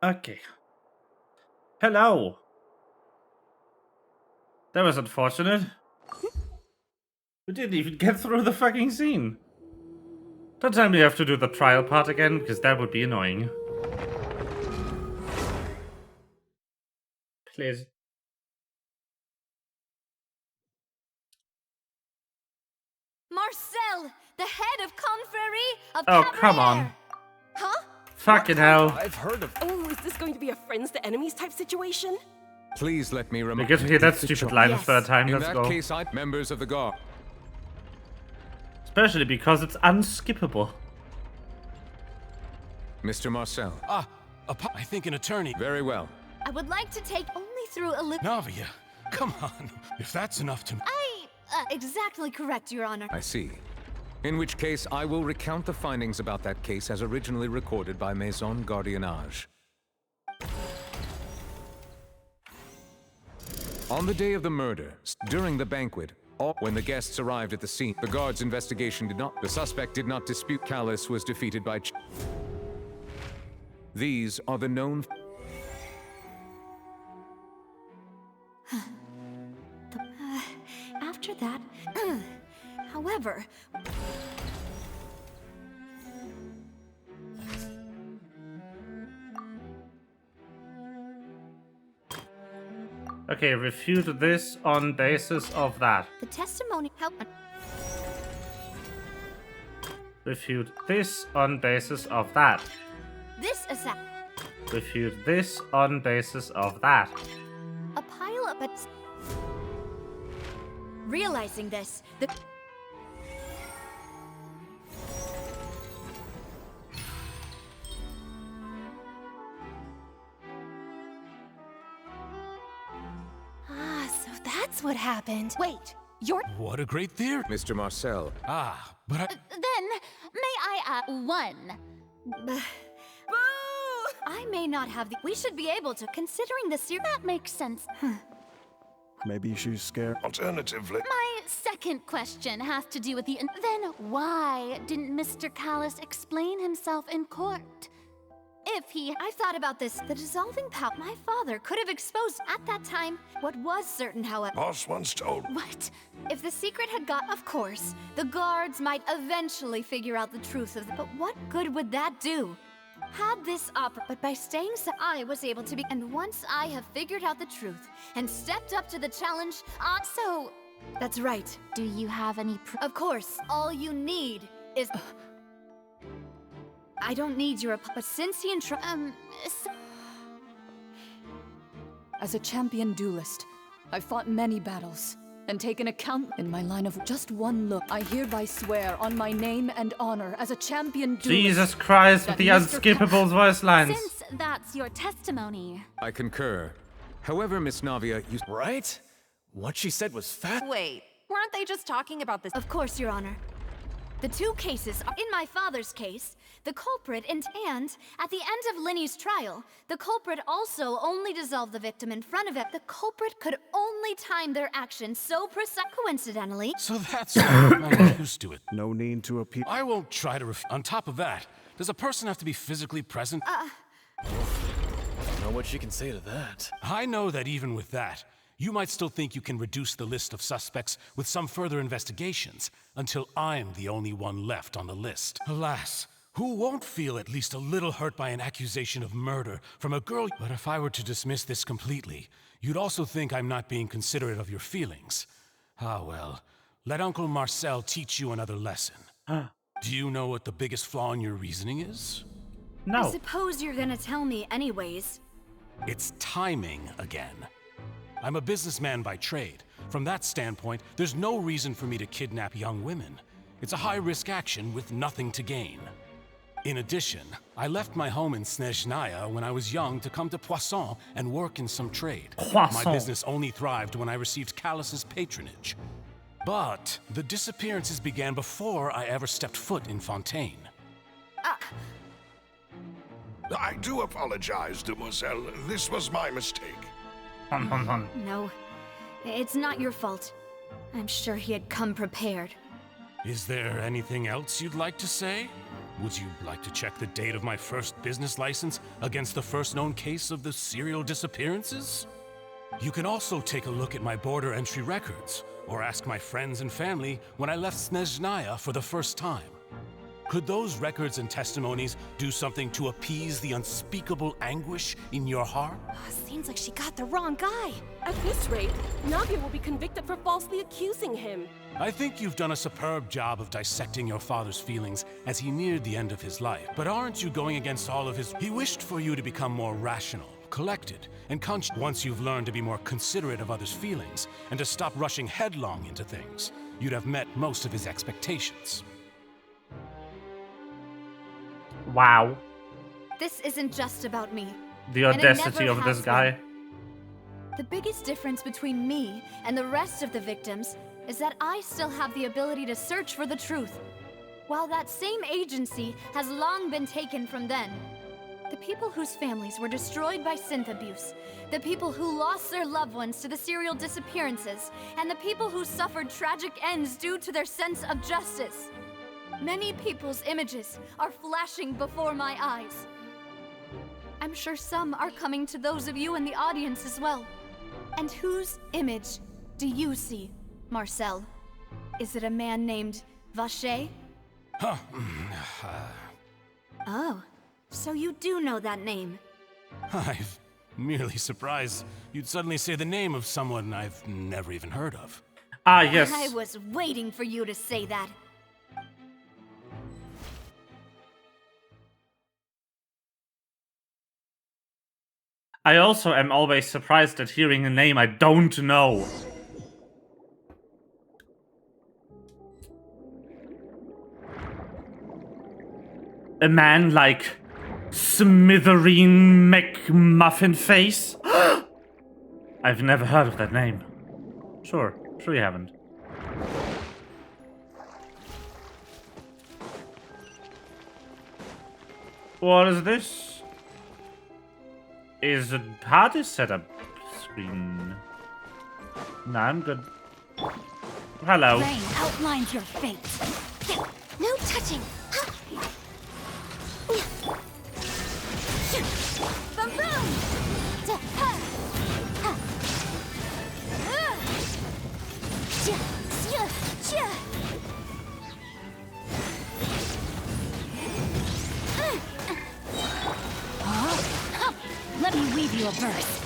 Okay. Hello. That was unfortunate. We didn't even get through the fucking scene. Don't tell me you have to do the trial part again, because that would be annoying. Please. Marcel, the head of confrérie of Oh, come on. Huh? Fucking hell. I've heard of. Oh, is this going to be a friends to enemies type situation? Please let me We remind get to hear that stupid line a third time. In Let's that go. case, members of the guard. Especially because it's unskippable. Mr. Marcel. I think an attorney. Very well. I would like to take only through a little. Navia, come on. If that's enough to. Exactly correct, Your Honor. I see. In which case, I will recount the findings about that case as originally recorded by Maison Gardiennage. On the day of the murder, during the banquet, when the guests arrived at the scene, the guard's investigation did not. The suspect did not dispute Callus was defeated by. These are the known. After that, however. Okay, refute this on basis of that. The testimony helped. Refute this on basis of that. This is Refute this on basis of that. a pile of. But realizing this, the. So that's what happened. Wait, you're. What a great theory. Mr. Marcel. But I. Then, may I one? Boo! I may not have the. We should be able to, considering the That makes sense. Maybe she's scared. Alternatively, My second question has to do with the. Then why didn't Mr. Callus explain himself in court? If he. I've thought about this. The dissolving power my father could have exposed at that time. What was certain, however. boss once told. What? If the secret had got. Of course, the guards might eventually figure out the truth of the. But what good would that do? Had this opera, but by staying so I was able to be. And once I have figured out the truth and stepped up to the challenge, so. That's right. Do you have any Of course, all you need is. I don't need your but since he As a champion duelist, I've fought many battles and taken account in my line of just one look. I hereby swear on my name and honor as a champion duelist. Jesus Christ with the unskippable voice lines. Since that's your testimony. I concur. However, Miss Navia, you. Right? What she said was fat. Wait, weren't they just talking about this? Of course, Your Honor. The two cases are in my father's case, the culprit and at the end of Linny's trial, the culprit also only dissolved the victim in front of it. The culprit could only time their actions so coincidentally. So that's why I'm not used to it. No need to appeal. I won't try to. On top of that, does a person have to be physically present? I don't know what she can say to that. I know that even with that, you might still think you can reduce the list of suspects with some further investigations, until I'm the only one left on the list. Alas, who won't feel at least a little hurt by an accusation of murder from a girl? But if I were to dismiss this completely, you'd also think I'm not being considerate of your feelings. Ah well, let Uncle Marcel teach you another lesson. Do you know what the biggest flaw in your reasoning is? I No. suppose you're gonna tell me anyways. It's timing again. I'm a businessman by trade. From that standpoint, there's no reason for me to kidnap young women. It's a high-risk action with nothing to gain. In addition, I left my home in Snezhnaya when I was young to come to Poisson and work in some trade. Poisson. My business only thrived when I received Callus's patronage. But the disappearances began before I ever stepped foot in Fontaine. I do apologize, demoiselle. This was my mistake. No, it's not your fault. I'm sure he had come prepared. Is there anything else you'd like to say? Would you like to check the date of my first business license against the first known case of the serial disappearances? You can also take a look at my border entry records, or ask my friends and family when I left Snezhnaya for the first time. Could those records and testimonies do something to appease the unspeakable anguish in your heart? Seems like she got the wrong guy. At this rate, Navia will be convicted for falsely accusing him. I think you've done a superb job of dissecting your father's feelings as he neared the end of his life. But aren't you going against all of his... He wished for you to become more rational, collected, and conscious. Once you've learned to be more considerate of others' feelings, and to stop rushing headlong into things, you'd have met most of his expectations. Wow. This isn't just about me. The And it audacity never of this has guy. been. The biggest difference between me and the rest of the victims is that I still have the ability to search for the truth, while that same agency has long been taken from them. The people whose families were destroyed by synth abuse, the people who lost their loved ones to the serial disappearances, and the people who suffered tragic ends due to their sense of justice. Many people's images are flashing before my eyes. I'm sure some are coming to those of you in the audience as well. And whose image do you see, Marcel? Is it a man named Vacher? Huh. Oh, so you do know that name. I'm merely surprised you'd suddenly say the name of someone I've never even heard of. Ah, yes. I was waiting for you to say that. I also am always surprised at hearing a name I don't know. A man like Smithereen McMuffinface? I've never heard of that name. Sure you haven't. What is this? Is a party setup screen? No, I'm good. Hello. Rain outlines your fate. No touching. Boom boom. Let me weave you a verse.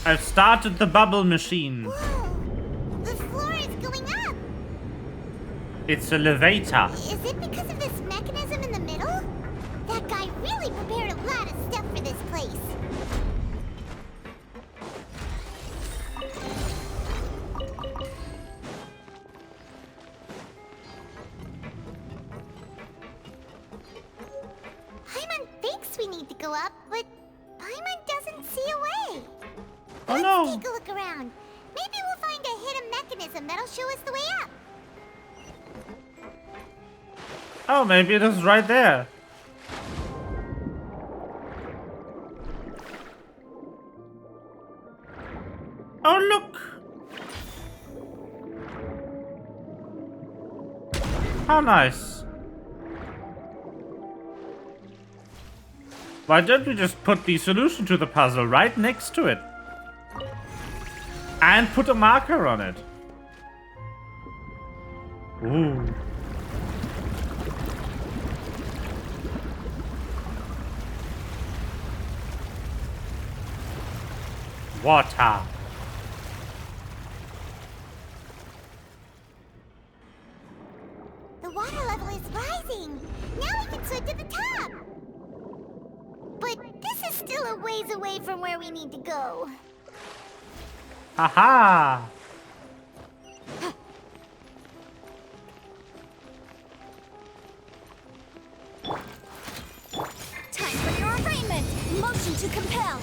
I've started the bubble machine. Whoa! The floor is going up! It's a levator. Is it because of this mechanism in the middle? That guy really prepared a lot of stuff for this place. Paimon thinks we need to go up, but Paimon doesn't see a way. Oh Let's no. take a look around. Maybe we'll find a hidden mechanism that'll show us the way up. Oh, maybe it is right there. Oh, look. How nice. Why don't we just put the solution to the puzzle right next to it? And put a marker on it. Ooh. Water. The water level is rising. Now we can swim to the top. But this is still a ways away from where we need to go. Haha. Time for your arraignment! Motion to compel!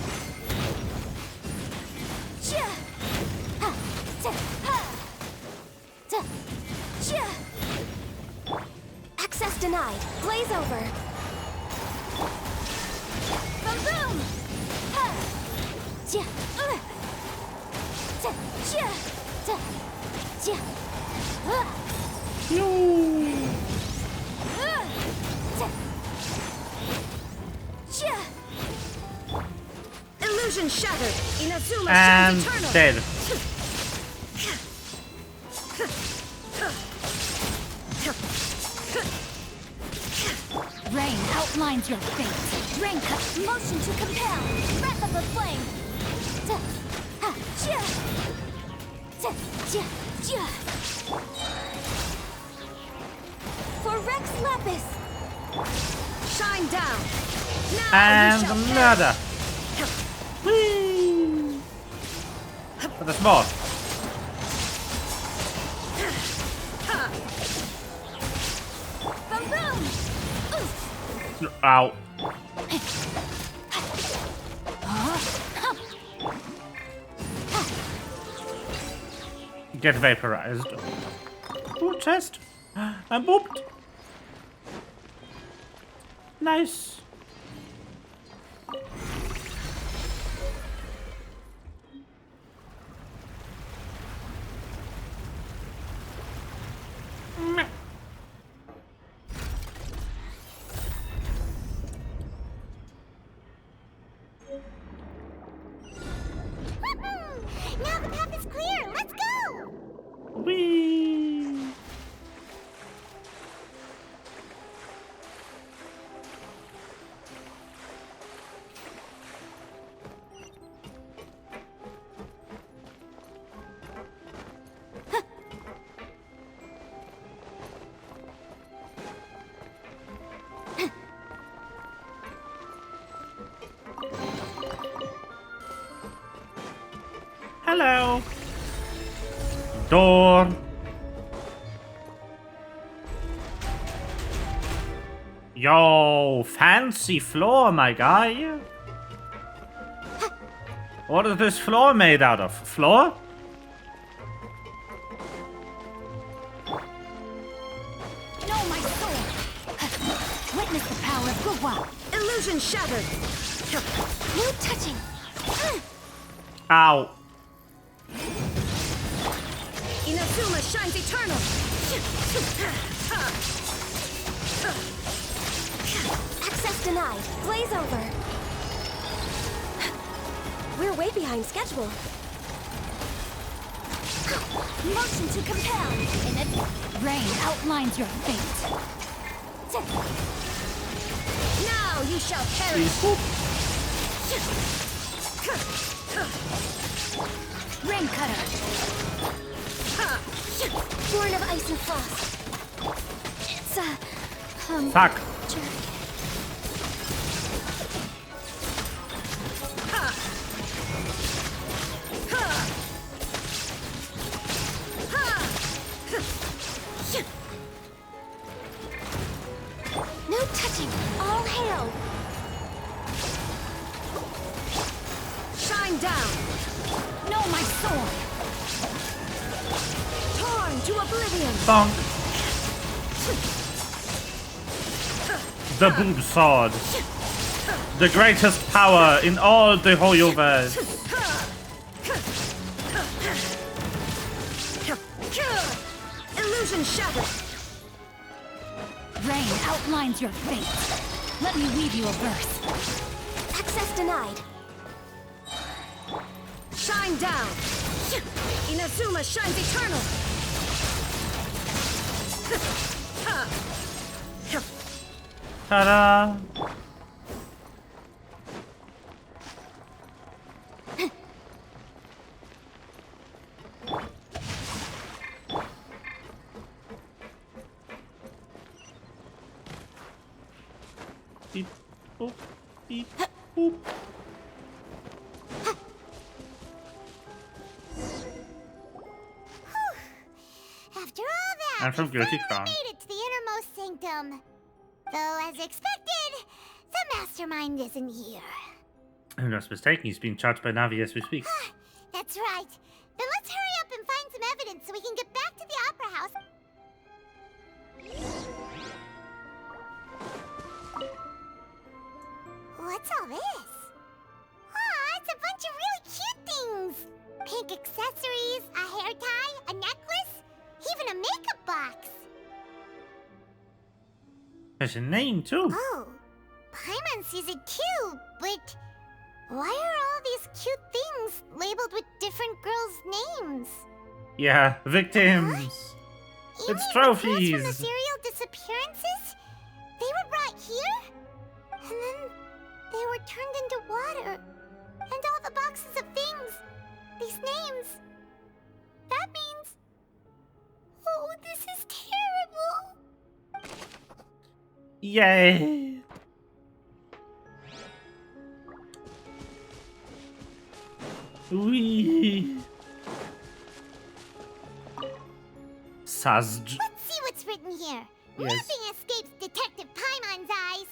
Access denied. Blaze over. Boom boom! Illusion shattered. Inazuma And shines eternal. dead. Rain outlines your fate. Rain cut. Motion to compel. Breath of the flame. For Rex Lapis. Shine down. Now And you shall murder. Whee! But there's more. Boom boom! Ow. Get vaporized. Ooh, chest. I'm booped. Nice. Now the path is clear. Let's go. Whee! Hello. Door. Yo, fancy floor, my guy. What is this floor made out of? Floor? No, my soul! Witness the power of Guwa! Illusion shattered. No touching! Ow. Inazuma shines eternal. Access denied. Blaze over. We're way behind schedule. Motion to compel! In a rain outlines your fate. Now you shall perish. Rain cutter! Born of ice and frost. It's a Fuck. journey. No touching! All hail! Shine down. No, my sword! Torn to oblivion. Bonk. The boob sword. The greatest power in all the whole universe. Illusion shattered. Rain outlines your fate. Let me weave you a verse. Access denied. Shine down. Inazuma shines eternal. Ta-da! Beep, boop, beep, boop. After all that, I'm from we Guilty finally Crown. made it to the innermost sanctum. Though, as expected, the mastermind isn't here. Unless mistaken, he's being charged by Navi as we speak. That's right. Then let's hurry up and find some evidence so we can get back to the Opera Has a name too. Oh, Paimon sees it too, but why are all these cute things labeled with different girls' names? Yeah, victims. You It's mean the girls trophies. from the serial disappearances? They were brought here? And then they were turned into water. And all the boxes of things. These names. That means... Oh, this is terrible. Yay. Wee. Sazj. Let's see what's written here. Yes. Nothing escapes Detective Paimon's eyes.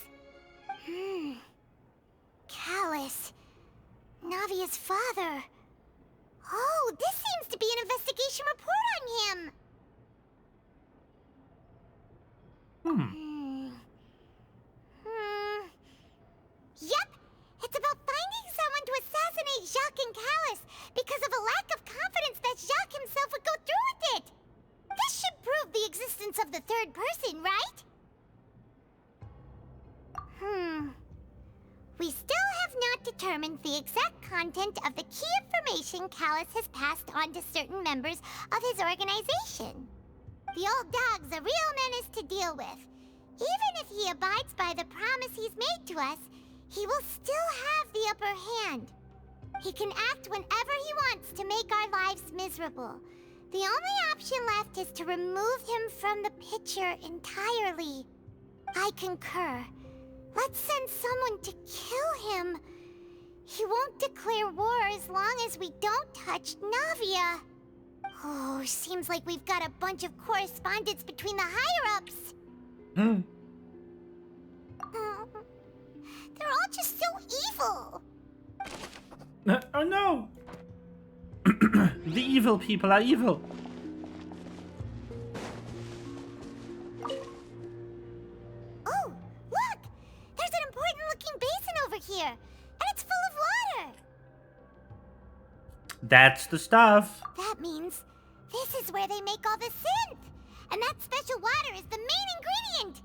Callus. Navia's father. Oh, this seems to be an investigation report on him. Yep, it's about finding someone to assassinate Jacques and Callus because of a lack of confidence that Jacques himself would go through with it. This should prove the existence of the third person, right? We still have not determined the exact content of the key information Callus has passed on to certain members of his organization. The old dog's a real menace to deal with. Even if he abides by the promise he's made to us, he will still have the upper hand. He can act whenever he wants to make our lives miserable. The only option left is to remove him from the picture entirely. I concur. Let's send someone to kill him. He won't declare war as long as we don't touch Navia. Oh, seems like we've got a bunch of correspondence between the higher-ups. They're all just so evil. Oh no! The evil people are evil. Oh, look! There's an important-looking basin over here, and it's full of water. That's the stuff. That means this is where they make all the synth, and that special water is the main ingredient.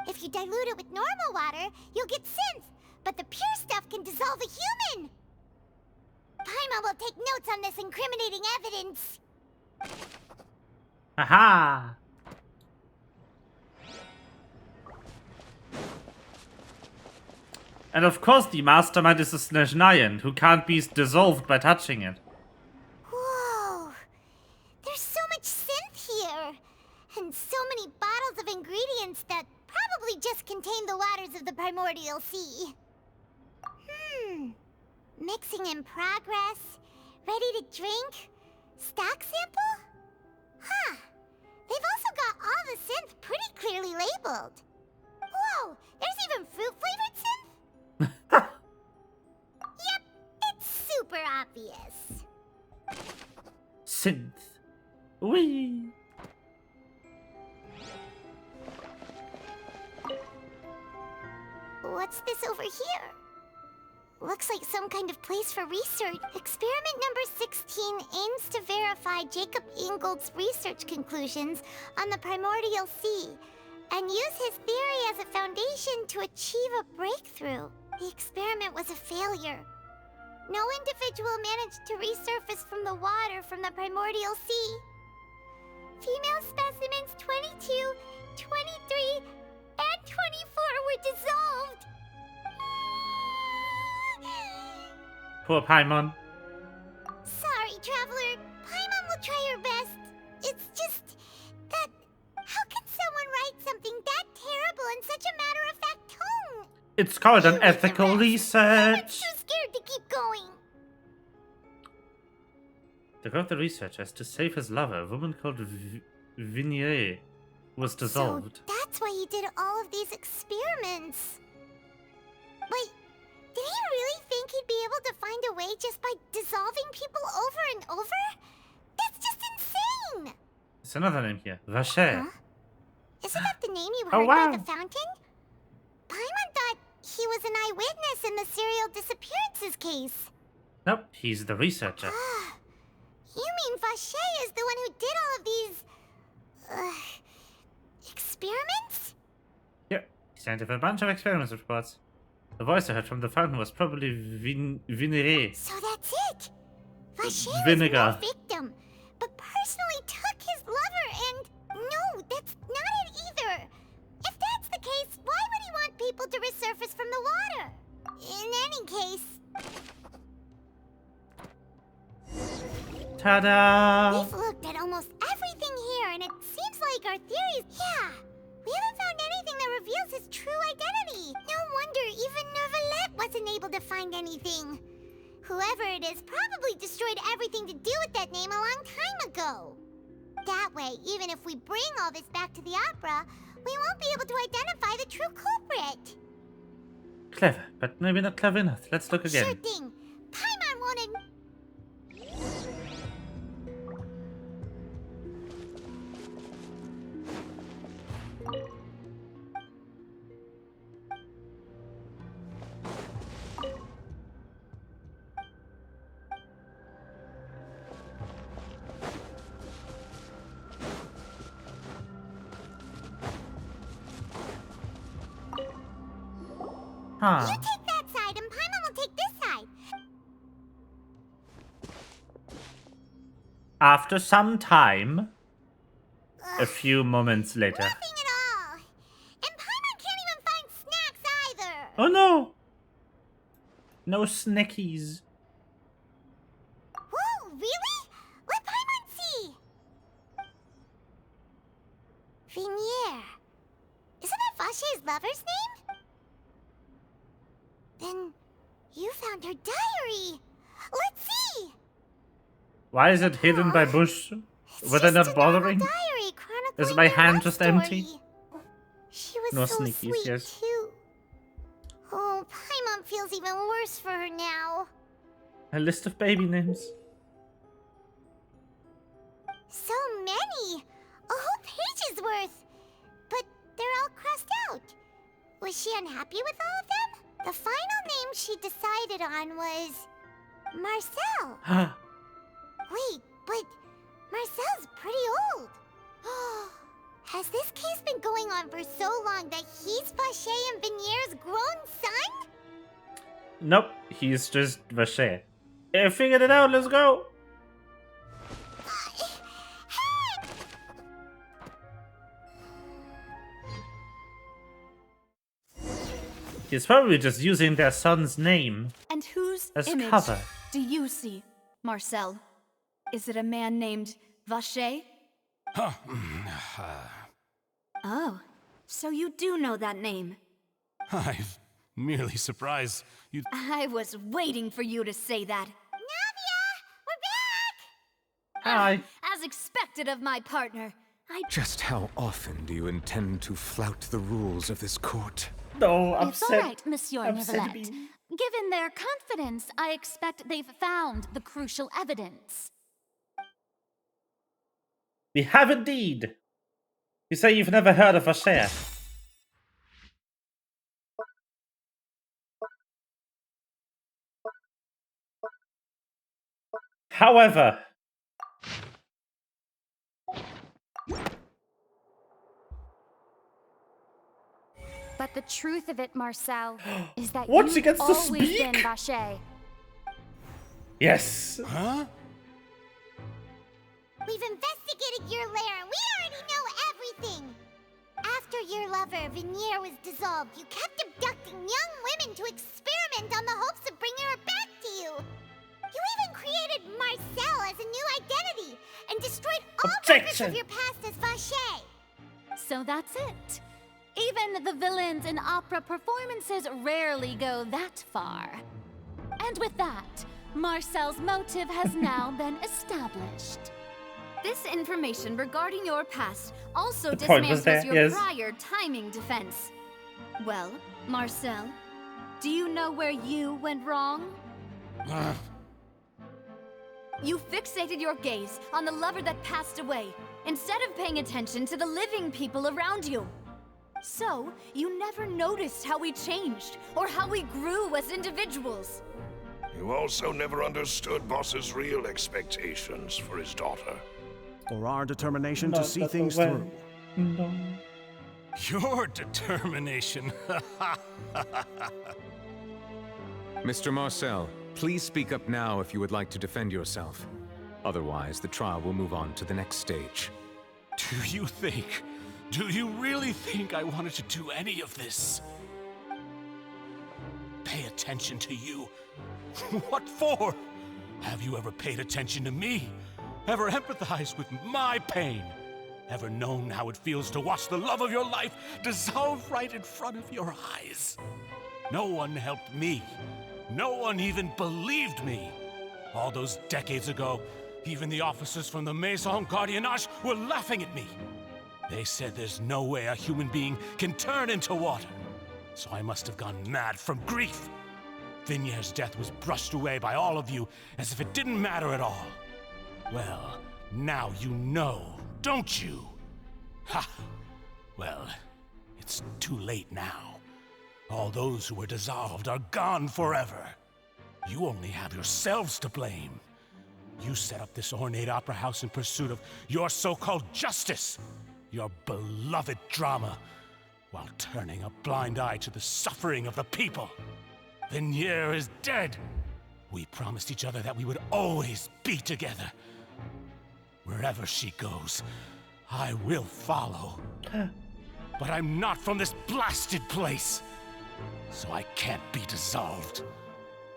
If you dilute it with normal water, you'll get synth, but the pure stuff can dissolve a human. Paimon will take notes on this incriminating evidence. Aha! And of course the mastermind is a Snezhnayan, who can't be dissolved by touching it. Whoa! There's so much synth here! And so many bottles of ingredients that probably just contain the waters of the primordial sea. Mixing in progress. Ready to drink? Stock sample? Huh. They've also got all the synth pretty clearly labeled. Whoa! There's even fruit-flavored synth? Yep, it's super obvious. Synth. Whee! What's this over here? Looks like some kind of place for research. Experiment number 16 aims to verify Jacob Ingold's research conclusions on the primordial sea and use his theory as a foundation to achieve a breakthrough. The experiment was a failure. No individual managed to resurface from the water from the primordial sea. Female specimens 22, 23, and 24 were dissolved. Poor Paimon. Sorry, Traveler. Paimon will try her best. It's just that... How can someone write something that terrible in such a matter-of-fact tone? It's called an You read the ethical rest. research. Too scared to keep going. They wrote the research as to save his lover, a woman called Vignier, was dissolved. So that's why he did all of these experiments. Wait, did he really think he'd be able to find a way just by dissolving people over and over? That's just insane! There's another name here, Vacher. Huh? Isn't that the name you Oh, heard wow. by the fountain? Paimon thought he was an eyewitness in the serial disappearances case. Nope, he's the researcher. You mean Vacher is the one who did all of these... experiments? Yeah, he sent a bunch of experiments reports. The voice I heard from the fountain was probably Vinere. So that's it. Vacher was Vinegar. no victim, but personally took his lover and... No, that's not it either. If that's the case, why would he want people to resurface from the water? In any case... Ta-da! We've looked at almost everything here, and it seems like our theories... Yeah, we haven't found anything that reveals his true identity. No wonder even Nervalette wasn't able to find anything. Whoever it is probably destroyed everything to do with that name a long time ago. That way, even if we bring all this back to the opera, we won't be able to identify the true culprit. Clever, but maybe not clever enough. Let's look again. Sure thing. Paimon wanted... Huh. You take that side, and Paimon will take this side. After some time, a few moments later. Nothing at all. And Paimon can't even find snacks either. Oh no! No snackies. Whoa, really? Let Paimon see. Vinier. Isn't that Vacher's lover's name? Then you found her diary. Let's see. Why is it hidden by bush? It's Were they just not a normal bothering? diary chronicling Is my their hand love just story. empty? She was No so sneakies, sweet yes. too. Oh, Paimon feels even worse for her now. A list of baby names. So many! A whole page's worth! But they're all crossed out. Was she unhappy with all of them? The final name she decided on was... Marcel. Wait, but Marcel's pretty old. Has this case been going on for so long that he's Vacher and Vinier's grown son? Nope, he's just Vacher. I figured it out, let's go! He's probably just using their son's name. And whose As image cover. do you see, Marcel? Is it a man named Vacher? Oh, so you do know that name. I'm merely surprised you... I was waiting for you to say that. Navia! We're back! Hi. As expected of my partner. Just how often do you intend to flout the rules of this court? No, It's all right, Monsieur upset Neuvillette. me. Given their confidence, I expect they've found the crucial evidence. We have indeed. You say you've never heard of Vacher. However, But the truth of it, Marcel, is that What? you've She gets to always speak? been Vacher. yes. Huh? We've investigated your lair and we already know everything! After your lover, Vinier, was dissolved, you kept abducting young women to experiment on the hopes of bringing her back to you! You even created Marcel as a new identity and destroyed all records Objection. of your past as Vacher! So that's it. Even the villains in opera performances rarely go that far. And with that, Marcel's motive has now been established. This information regarding your past also The point was dismantles there, your yes. prior timing defense. Well, Marcel, do you know where you went wrong? You fixated your gaze on the lover that passed away, instead of paying attention to the living people around you. So, you never noticed how we changed, or how we grew as individuals. You also never understood Boss's real expectations for his daughter. Or our determination to Not see that things way. through. No. Your determination. Mr. Marcel, please speak up now if you would like to defend yourself. Otherwise, the trial will move on to the next stage. Do you really think I wanted to do any of this? Pay attention to you? What for? Have you ever paid attention to me? Ever empathized with my pain? Ever known how it feels to watch the love of your life dissolve right in front of your eyes? No one helped me. No one even believed me. All those decades ago, even the officers from the Maison Gardiennage were laughing at me. They said there's no way a human being can turn into water. So I must have gone mad from grief. Vignier's death was brushed away by all of you as if it didn't matter at all. Well, now you know, don't you? Ha! Well, it's too late now. All those who were dissolved are gone forever. You only have yourselves to blame. You set up this ornate opera house in pursuit of your so-called justice, your beloved drama, while turning a blind eye to the suffering of the people. Vignier is dead. We promised each other that we would always be together. Wherever she goes, I will follow. But I'm not from this blasted place, so I can't be dissolved,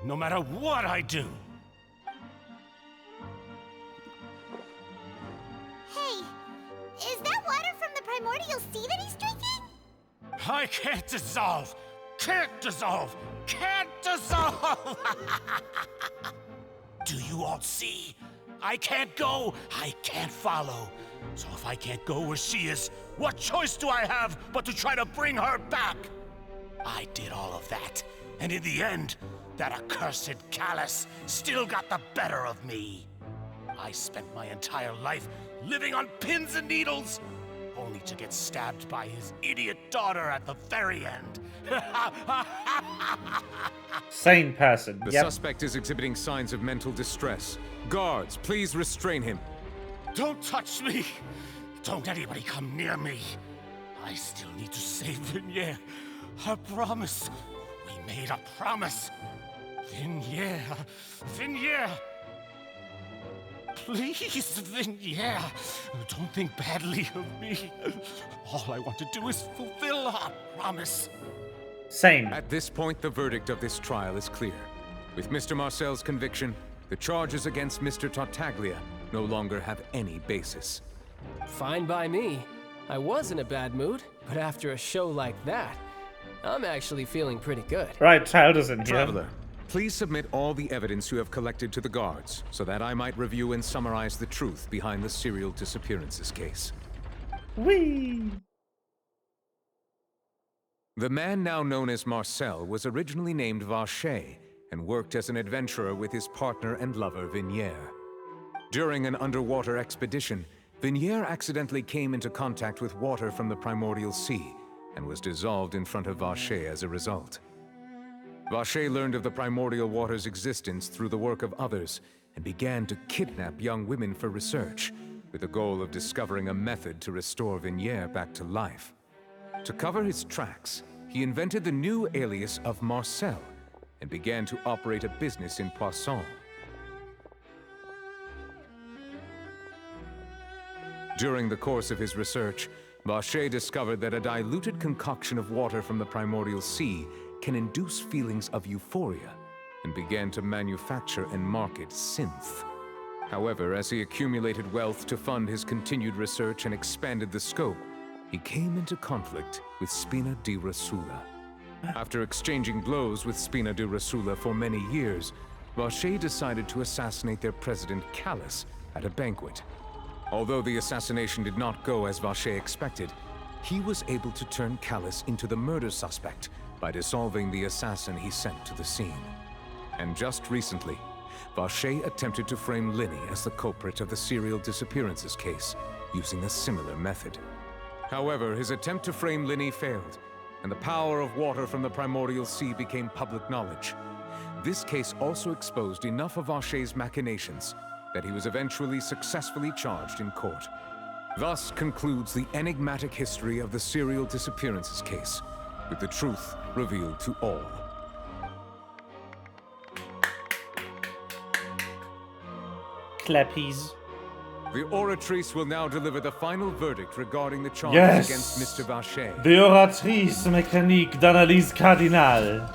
no matter what I do. Hey, is that water from the primordial sea that he's drinking? I can't dissolve! Can't dissolve! Can't dissolve! Do you all see? I can't go, I can't follow. So if I can't go where she is, what choice do I have but to try to bring her back? I did all of that, and in the end, that accursed Callus still got the better of me. I spent my entire life living on pins and needles, only to get stabbed by his idiot daughter at the very end. Sane person. The Yep. suspect is exhibiting signs of mental distress. Guards, please restrain him. Don't touch me! Don't anybody come near me! I still need to save Vignier. Our promise. We made a promise. Vignier. Vignier! Please, Vignier. Don't think badly of me. All I want to do is fulfill our promise. Same. At this point, the verdict of this trial is clear. With Mr. Marcel's conviction, the charges against Mr. Tartaglia no longer have any basis. Fine by me. I was in a bad mood, but after a show like that, I'm actually feeling pretty good. Right, child is in here. Traveler, please submit all the evidence you have collected to the guards, so that I might review and summarize the truth behind the serial disappearances case. Whee! The man now known as Marcel was originally named Vacher and worked as an adventurer with his partner and lover Vignier. During an underwater expedition, Vignier accidentally came into contact with water from the primordial sea and was dissolved in front of Vacher as a result. Vacher learned of the primordial water's existence through the work of others and began to kidnap young women for research, with the goal of discovering a method to restore Vignier back to life. To cover his tracks, he invented the new alias of Marcel and began to operate a business in Poisson. During the course of his research, Vacher discovered that a diluted concoction of water from the primordial sea can induce feelings of euphoria, and began to manufacture and market synth. However, as he accumulated wealth to fund his continued research and expanded the scope, he came into conflict with Spina di Rosula. After exchanging blows with Spina di Rosula for many years, Vacher decided to assassinate their president Callus at a banquet. Although the assassination did not go as Vacher expected, he was able to turn Callus into the murder suspect by dissolving the assassin he sent to the scene. And just recently, Vacher attempted to frame Linny as the culprit of the serial disappearances case, using a similar method. However, his attempt to frame Linny failed, and the power of water from the primordial sea became public knowledge. This case also exposed enough of Vacher's machinations that he was eventually successfully charged in court. Thus concludes the enigmatic history of the serial disappearances case, with the truth revealed to all. Clappies. The Oratrice will now deliver the final verdict regarding the charges against Mr. Vacher. The Oratrice Mécanique d'Analyse Cardinale.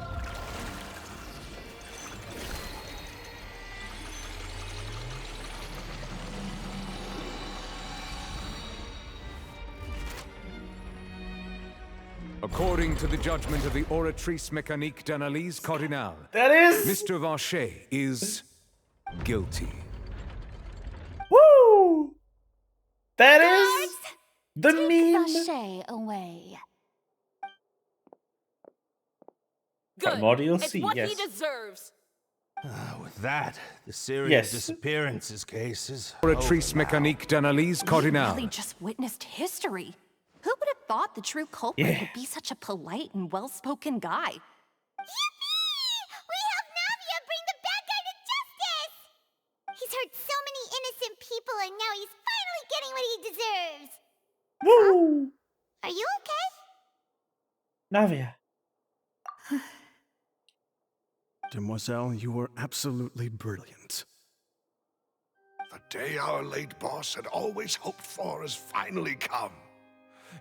According to the judgment of the Oratrice Mécanique d'Analyse Cardinale, That is... Mr. Vacher is guilty. Woo! That is... the meme. Vacher away. Good. Primordial It's Sea, what yes. he deserves. With that, the serial Yes. disappearances case is Oratrice over now. Mécanique d'Analyse Cardinale. Really just witnessed history. Who would have thought the true culprit Yeah. would be such a polite and well-spoken guy? Yippee! We helped Navia bring the bad guy to justice! He's hurt so many innocent people and now he's finally getting what he deserves. Woo! Are you okay? Navia. Demoiselle, you were absolutely brilliant. The day our late boss had always hoped for has finally come.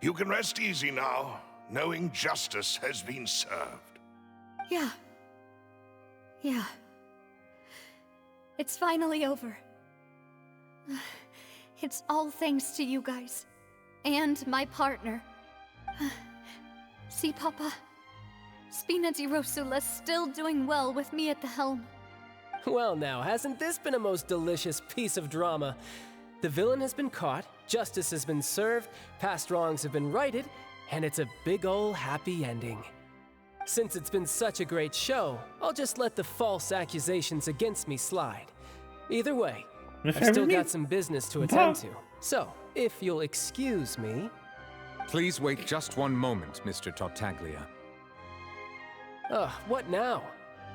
You can rest easy now, knowing justice has been served. Yeah. Yeah. It's finally over. It's all thanks to you guys. And my partner. See, Papa? Spina di Rosula's still doing well with me at the helm. Well now, hasn't this been a most delicious piece of drama? The villain has been caught, justice has been served, past wrongs have been righted, and it's a big ol' happy ending. Since it's been such a great show, I'll just let the false accusations against me slide. Either way, I've still got some business to attend to. So, if you'll excuse me... Please wait just one moment, Mr. Tartaglia. Ugh, what now?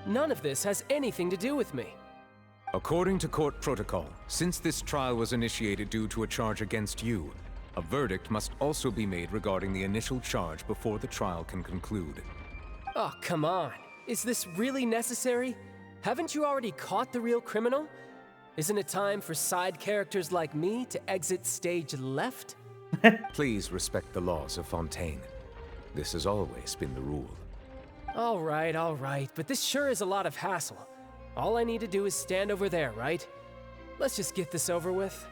None of this has anything to do with me. According to court protocol, since this trial was initiated due to a charge against you, a verdict must also be made regarding the initial charge before the trial can conclude. Oh, come on. Is this really necessary? Haven't you already caught the real criminal? Isn't it time for side characters like me to exit stage left? Please respect the laws of Fontaine. This has always been the rule. All right, but this sure is a lot of hassle. All I need to do is stand over there, right? Let's just get this over with.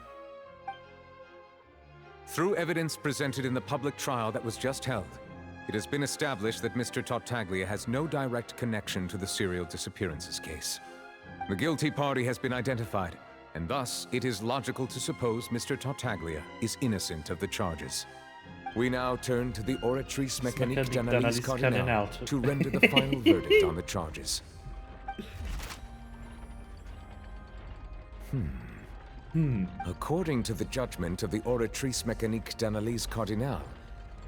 Through evidence presented in the public trial that was just held, it has been established that Mr. Tartaglia has no direct connection to the serial disappearances case. The guilty party has been identified, and thus it is logical to suppose Mr. Tartaglia is innocent of the charges. We now turn to the Oratrice Mécanique d'Analyse Cardinale to render the final verdict on the charges. According to the judgment of the Oratrice Mécanique d'Analyse Cardinale,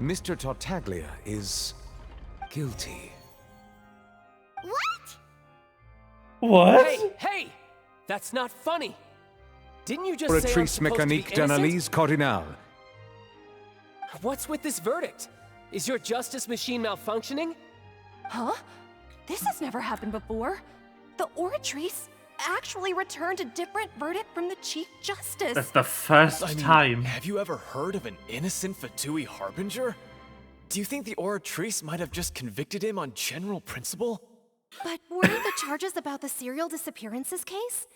Mr. Tartaglia is guilty. What? What? Hey! That's not funny! Didn't you just say I'm Oratrice supposed to be Mécanique innocent? d'Analyse Cardinale. What's with this verdict? Is your justice machine malfunctioning? Huh? This has never happened before. The Oratrice actually returned a different verdict from the Chief Justice. That's the first time. Have you ever heard of an innocent Fatui Harbinger? Do you think the Oratrice might have just convicted him on general principle? But weren't the charges about the serial disappearances case?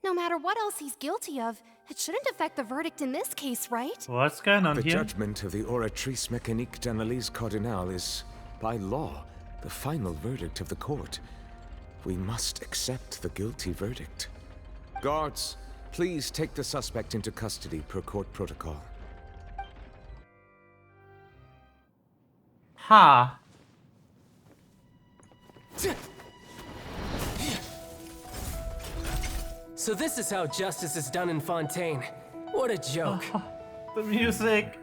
No matter what else he's guilty of, it shouldn't affect the verdict in this case, right? What's going on The here? judgment of the Oratrice Mécanique d'Analyse Cardinale is, by law, the final verdict of the court. We must accept the guilty verdict. Guards, please take the suspect into custody per court protocol. Ha. So this is how justice is done in Fontaine. What a joke. The music.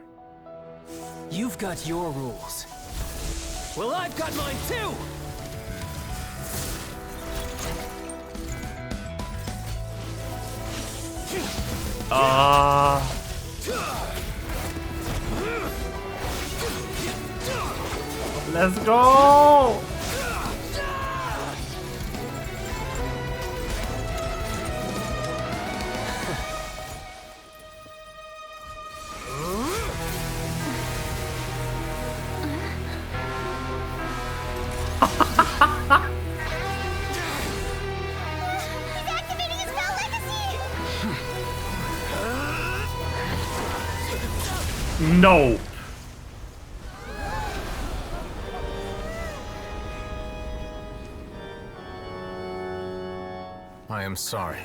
You've got your rules. Well, I've got mine too! Let's go! He's activating his spell legacy! No! I am sorry.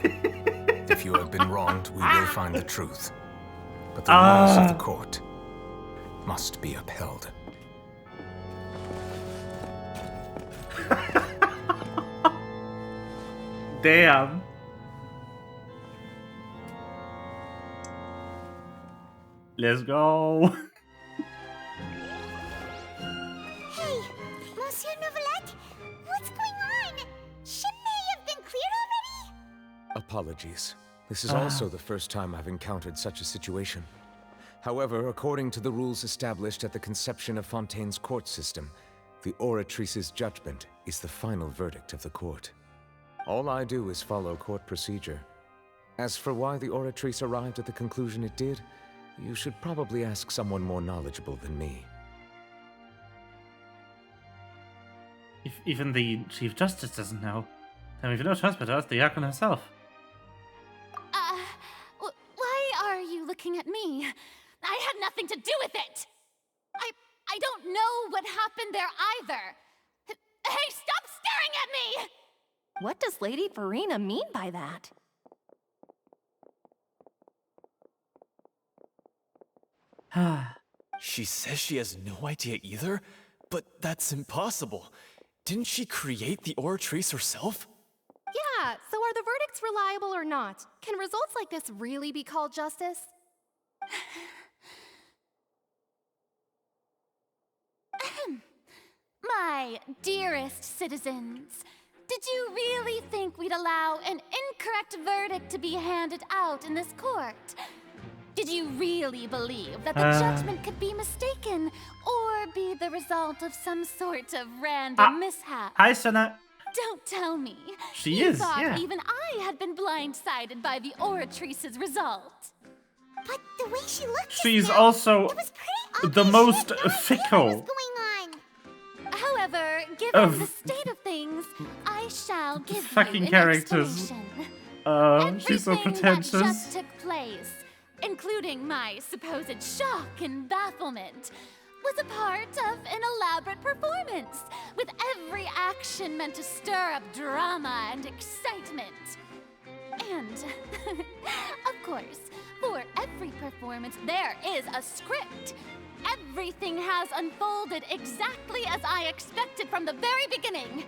If you have been wronged, we will find the truth. But the laws of the court must be upheld. Damn. Let's go. Hey, Monsieur Novelette, what's going on? Shouldn't they have been cleared already? Apologies. This is also the first time I've encountered such a situation. However, according to the rules established at the conception of Fontaine's court system, the Oratrice's judgment is the final verdict of the court. All I do is follow court procedure. As for why the Oratrice arrived at the conclusion it did, you should probably ask someone more knowledgeable than me. If even the Chief Justice doesn't know, then we've no choice but to ask the Archon herself. Why are you looking at me? I had nothing to do with it! I don't know what happened there either! Hey, stop staring at me! What does Lady Verena mean by that? She says she has no idea either, but that's impossible. Didn't she create the Oratrice herself? Yeah, so are the verdicts reliable or not? Can results like this really be called justice? My dearest citizens, did you really think we'd allow an incorrect verdict to be handed out in this court? Did you really believe that the judgment could be mistaken or be the result of some sort of random mishap? Hi, Senna. Don't tell me. She you is, thought yeah. even I had been blindsided by the Oratrice's result. But the way she looked She's just now, also it was pretty the obvious most she had no idea what fickle was going on. However, given of the state of things, I shall give fucking you an characters. explanation. She's so Everything pretentious. that just took place, including my supposed shock and bafflement, was a part of an elaborate performance, with every action meant to stir up drama and excitement. And, of course, for every performance, there is a script. Everything has unfolded exactly as I expected from the very beginning.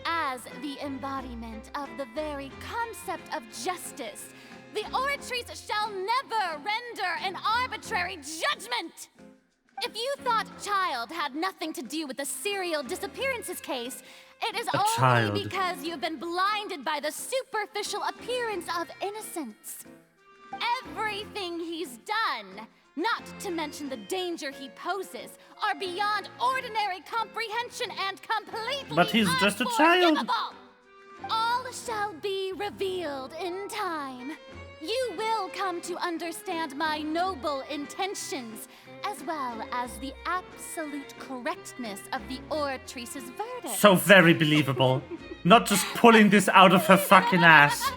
As the embodiment of the very concept of justice, the Oratrice shall never render an arbitrary judgment! If you thought Child had nothing to do with the serial disappearances case, it is only child. because you've been blinded by the superficial appearance of innocence. Everything he's done, not to mention the danger he poses, are beyond ordinary comprehension and completely But he's just a child. unforgivable. All shall be revealed in time. You will come to understand my noble intentions, as well as the absolute correctness of the Oratrice's verdict. So very believable. Not just pulling this out of her fucking ass.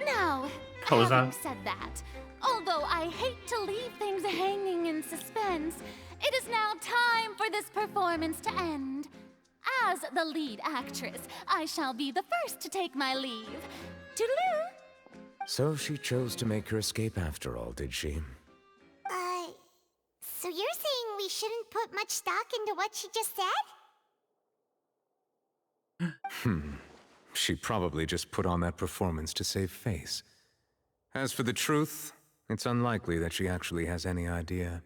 Now, Poser. having said that, although I hate to leave things hanging in suspense, it is now time for this performance to end. As the lead actress, I shall be the first to take my leave. Toodaloo! So she chose to make her escape after all, did she? So you're saying we shouldn't put much stock into what she just said? She probably just put on that performance to save face. As for the truth, it's unlikely that she actually has any idea.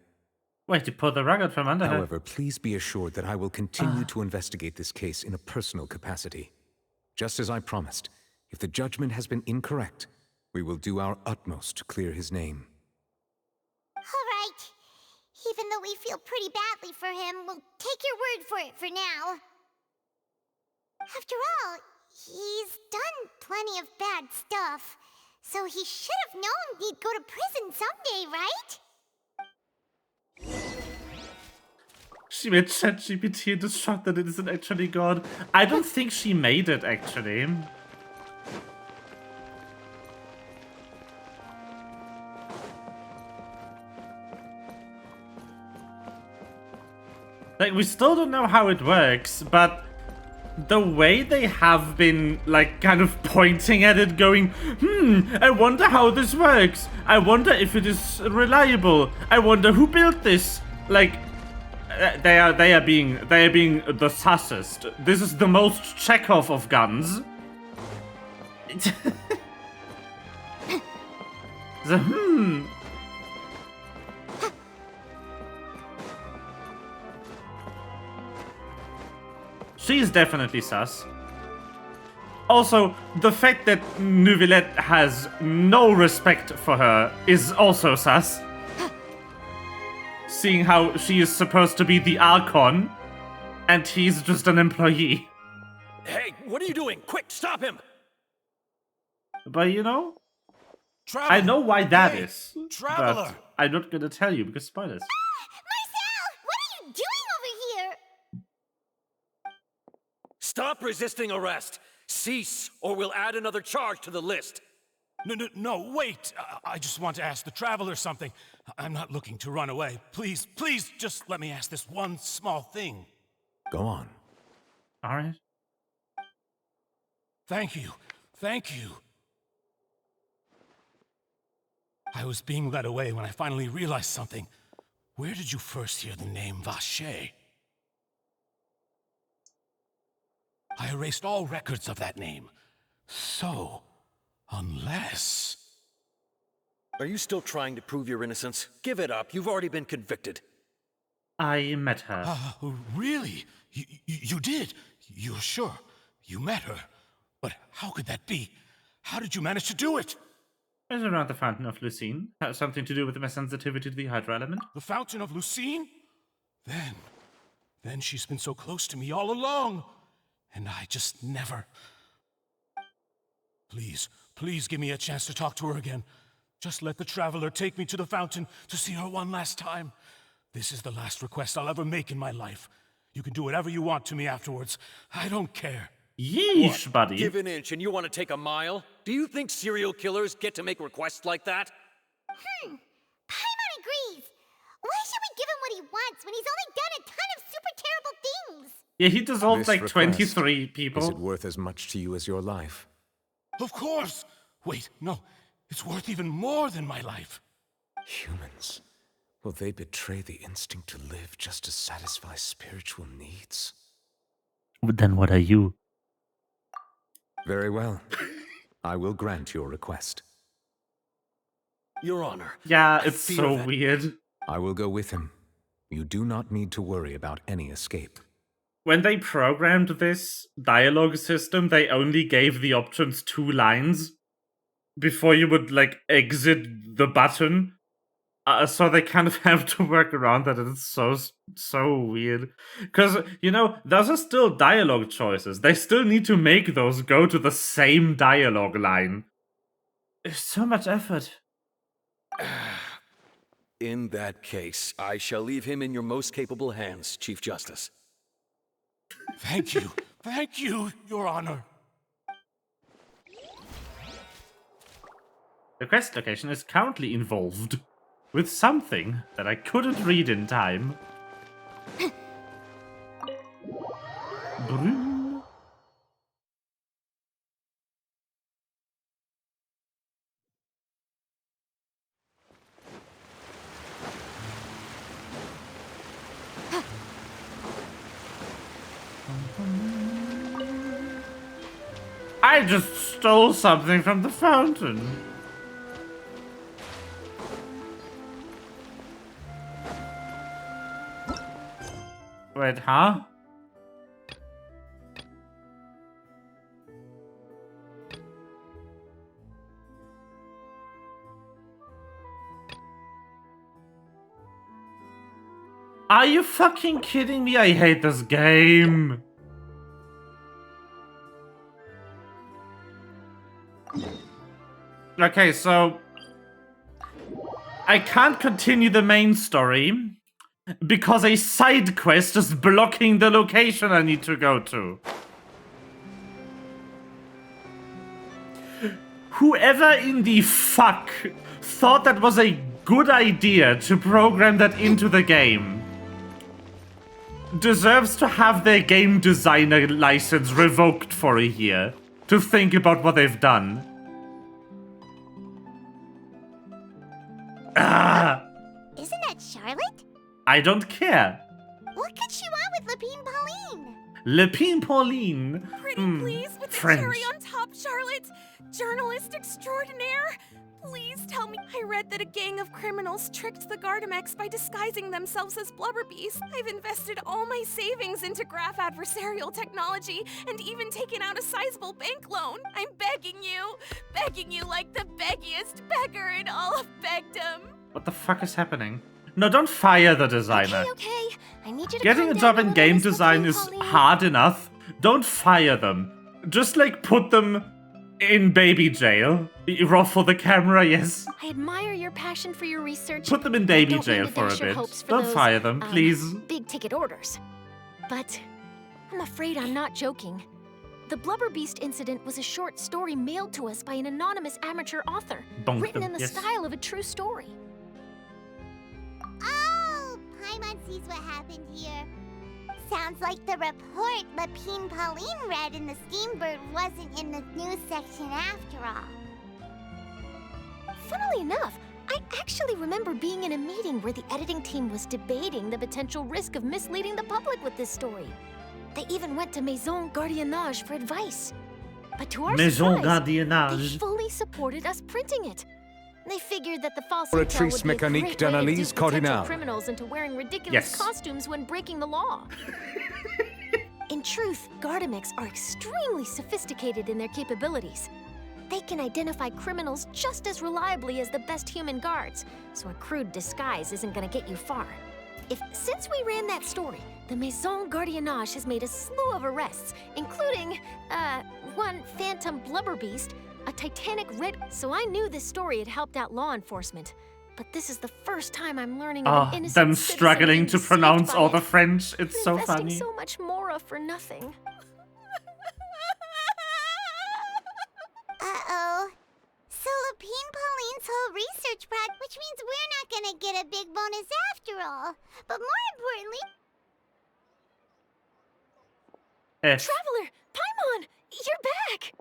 Wait, you pulled the rug out from under her. However, please be assured that I will continue to investigate this case in a personal capacity. Just as I promised, if the judgment has been incorrect, we will do our utmost to clear his name. All right. Even though we feel pretty badly for him, we'll take your word for it for now. After all, he's done plenty of bad stuff, so he should have known he'd go to prison someday, right? She made ChatGPT and is shocked that it isn't actually God. I don't think she made it, actually. Like, we still don't know how it works, but the way they have been, like, kind of pointing at it, going, I wonder how this works. I wonder if it is reliable. I wonder who built this. Like, they are being the sussest. This is the most Chekhov of guns. The She's definitely sus. Also, the fact that Neuvillette has no respect for her is also sus. Seeing how she is supposed to be the Archon, and he's just an employee. Hey, what are you doing? Quick, stop him! But you know, Traveler. I know why that is. Traveler. But I'm not gonna tell you because spoilers. Marcel, what are you doing over here? Stop resisting arrest! Cease, or we'll add another charge to the list! No, wait! I just want to ask the Traveler something. I'm not looking to run away. Please, just let me ask this one small thing. Go on. Alright. Thank you. I was being led away when I finally realized something. Where did you first hear the name Vacher? I erased all records of that name. So, unless... Are you still trying to prove your innocence? Give it up. You've already been convicted. I met her. Really? You did? You're sure? You met her? But how could that be? How did you manage to do it? It was around the Fountain of Lucine. Has something to do with my sensitivity to the Hydra element. The Fountain of Lucine? Then she's been so close to me all along. And I just never... Please give me a chance to talk to her again. Just let the Traveler take me to the fountain to see her one last time. This is the last request I'll ever make in my life. You can do whatever you want to me afterwards. I don't care. Yeesh, What? buddy. Give an inch and you want to take a mile? Do you think serial killers get to make requests like that? Paimon agrees. Why should we give him what he wants when he's only done a ton of super terrible things? Yeah, he dissolved This like request, 23 people. Is it worth as much to you as your life? Of course! Wait, no. It's worth even more than my life. Humans. Will they betray the instinct to live just to satisfy spiritual needs? Then what are you? Very well. I will grant your request. Your Honor. Yeah, it's so weird. I will go with him. You do not need to worry about any escape. When they programmed this dialogue system, they only gave the options 2 lines before you would, like, exit the button. So they kind of have to work around that, and it's so weird. Because, you know, those are still dialogue choices. They still need to make those go to the same dialogue line. It's so much effort. In that case, I shall leave him in your most capable hands, Chief Justice. Thank you, Your Honor. The quest location is currently involved with something that I couldn't read in time. Brune. I just stole something from the fountain. Wait, huh? Are you fucking kidding me? I hate this game. Okay, so I can't continue the main story because a side quest is blocking the location I need to go to. Whoever in the fuck thought that was a good idea to program that into the game deserves to have their game designer license revoked for a year to think about what they've done. Isn't that Charlotte? I don't care. What could she want with Lapine Pauline? Lapine Pauline. Pretty please, with the cherry on top, Charlotte. Journalist extraordinaire. Please tell me. I read that a gang of criminals tricked the Gardamex by disguising themselves as blubber beasts. I've invested all my savings into graph adversarial technology and even taken out a sizable bank loan. I'm begging you like the beggiest beggar in all of begdom. What the fuck is happening? No, don't fire the designer. Okay. I need you to Getting a job in game design is hard enough. Don't fire them. Just like put them in baby jail. For the camera, yes. I admire your passion for your research. Put them in baby jail for a bit. Don't fire them, please. Big ticket orders. But I'm afraid I'm not joking. The Blubber Beast incident was a short story mailed to us by an anonymous amateur author, written in the style of a true story. Oh, Paimon sees what happened here. Sounds like the report Lapine Pauline read in the Steambird wasn't in the news section after all. Funnily enough, I actually remember being in a meeting where the editing team was debating the potential risk of misleading the public with this story. They even went to Maison Gardiennage for advice. But to our surprise, they fully supported us printing it. They figured that the false intel would be a great way to dupe potential criminals into wearing ridiculous costumes when breaking the law. In truth, Gardamex are extremely sophisticated in their capabilities. They can identify criminals just as reliably as the best human guards, so a crude disguise isn't gonna get you far. Since we ran that story, the Maison Gardiennage has made a slew of arrests, including, one phantom blubber beast, a titanic red. So I knew this story had helped out law enforcement. But this is the first time I'm learning of an innocent them struggling to pronounce all the French. It's so funny. Investing so much Mora for nothing. Uh-oh. So Lapine Pauline's whole research project, which means we're not gonna get a big bonus after all. But more importantly... Traveler! Paimon! You're back!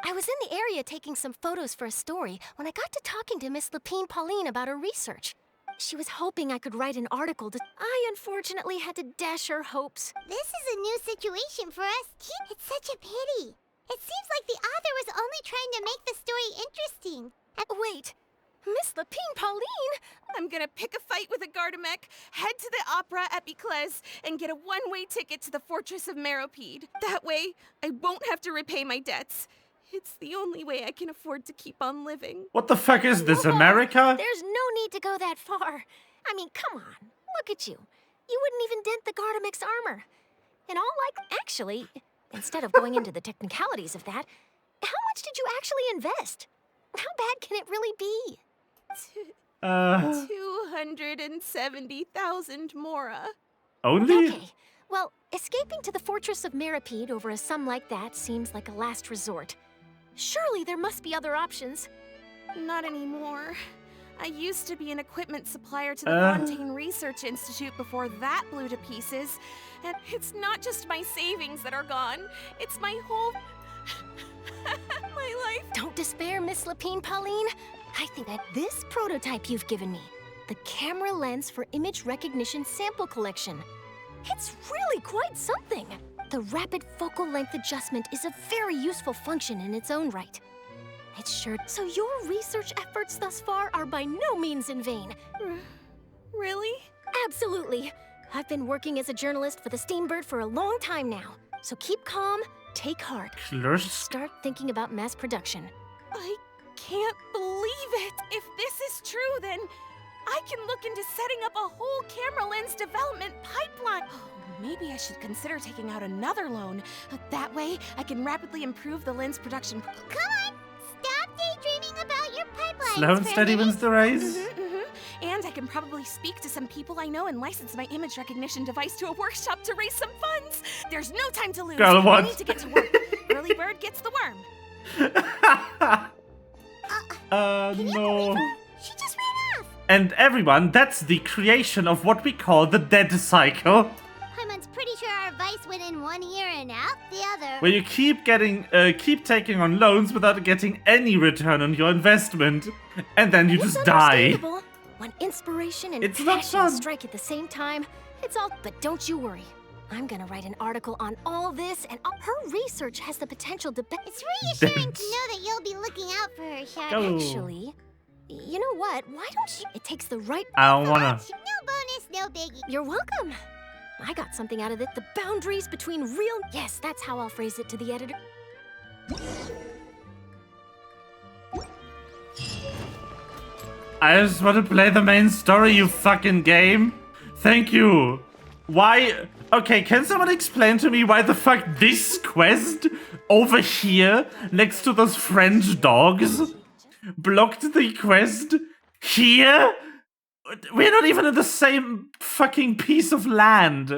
I was in the area taking some photos for a story when I got to talking to Miss Lapine Pauline about her research. She was hoping I could write an article to... I unfortunately had to dash her hopes. This is a new situation for us, too. It's such a pity. It seems like the author was only trying to make the story interesting. Wait, Miss Lapine Pauline? I'm gonna pick a fight with a Gardamek, head to the opera at Biclez, and get a one-way ticket to the Fortress of Meropide. That way, I won't have to repay my debts. It's the only way I can afford to keep on living. What the fuck is this, America? There's no need to go that far. I mean, come on. Look at you. You wouldn't even dent the Gardamex's armor. In all actually, instead of going into the technicalities of that, how much did you actually invest? How bad can it really be? 270,000 Mora. Only? Okay. Well, escaping to the Fortress of Meropide over a sum like that seems like a last resort. Surely there must be other options. Not anymore. I used to be an equipment supplier to the Fontaine Research Institute before that blew to pieces. And it's not just my savings that are gone. It's my whole... my life. Don't despair, Miss Lapine Pauline. I think that this prototype you've given me, the camera lens for image recognition sample collection, it's really quite something. The rapid focal length adjustment is a very useful function in its own right. It's sure. So your research efforts thus far are by no means in vain. Really? Absolutely. I've been working as a journalist for the Steambird for a long time now. So keep calm, take heart, and start thinking about mass production. I can't believe it. If this is true, then I I can look into setting up a whole camera lens development pipeline. Oh, maybe I should consider taking out another loan. That way, I can rapidly improve the lens production. Come on, stop daydreaming about your pipeline. Slow and steady wins the race. And I can probably speak to some people I know and license my image recognition device to a workshop to raise some funds. There's no time to lose. Girl, what? I need to get to work. Early bird gets the worm. No. She just ran off. And everyone, that's the creation of what we call the dead cycle. Paimon's pretty sure our advice went in one ear and out the other. Where you keep taking on loans without getting any return on your investment. And then you just die. Understandable. When inspiration and It's not passion fun. strike at the same time, it's all. But don't you worry. I'm gonna write an article on all this, and her research has the potential to. It's reassuring to know that you'll be looking out for her, Shadow. Actually, you know what? Why don't you? It takes the right. I don't wanna. No bonus, no biggie. You're welcome. I got something out of it. The boundaries between real. Yes, that's how I'll phrase it to the editor. I just want to play the main story, you fucking game. Thank you. Why? Okay, can someone explain to me why the fuck this quest over here, next to those French dogs, blocked the quest here? We're not even in the same fucking piece of land.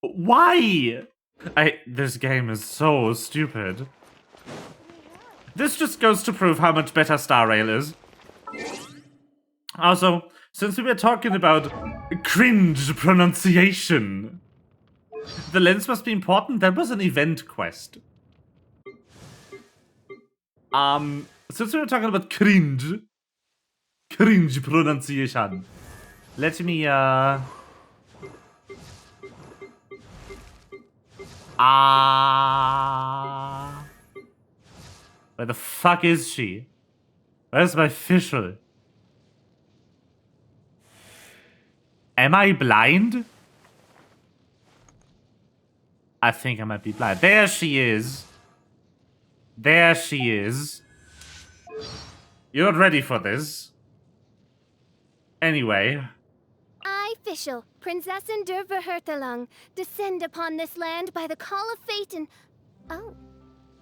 Why? This game is so stupid. This just goes to prove how much better Star Rail is. Also, since we were talking about cringe pronunciation, the lens must be important. That was an event quest. Since we were talking about cringe pronunciation, let me, where the fuck is she? Where's my fischl? Am I blind? I think I might be blind. There she is. There she is. You're not ready for this. Anyway. I, Fischl, Prinzessin der Verhurtelung, descend upon this land by the call of fate and... Oh,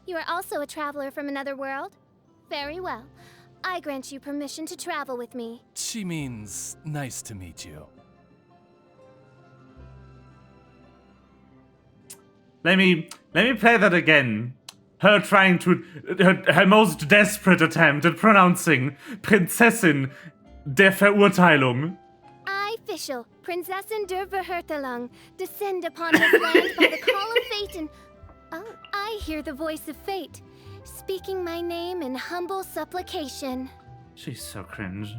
you are also a traveler from another world? Very well. I grant you permission to travel with me. She means nice to meet you. Let me play that again. Her trying to... Her most desperate attempt at pronouncing Prinzessin der Verurteilung. I, Fischl, Prinzessin der Verhurtelung, descend upon this land by the call of fate and... Oh, I hear the voice of fate, speaking my name in humble supplication. She's so cringe.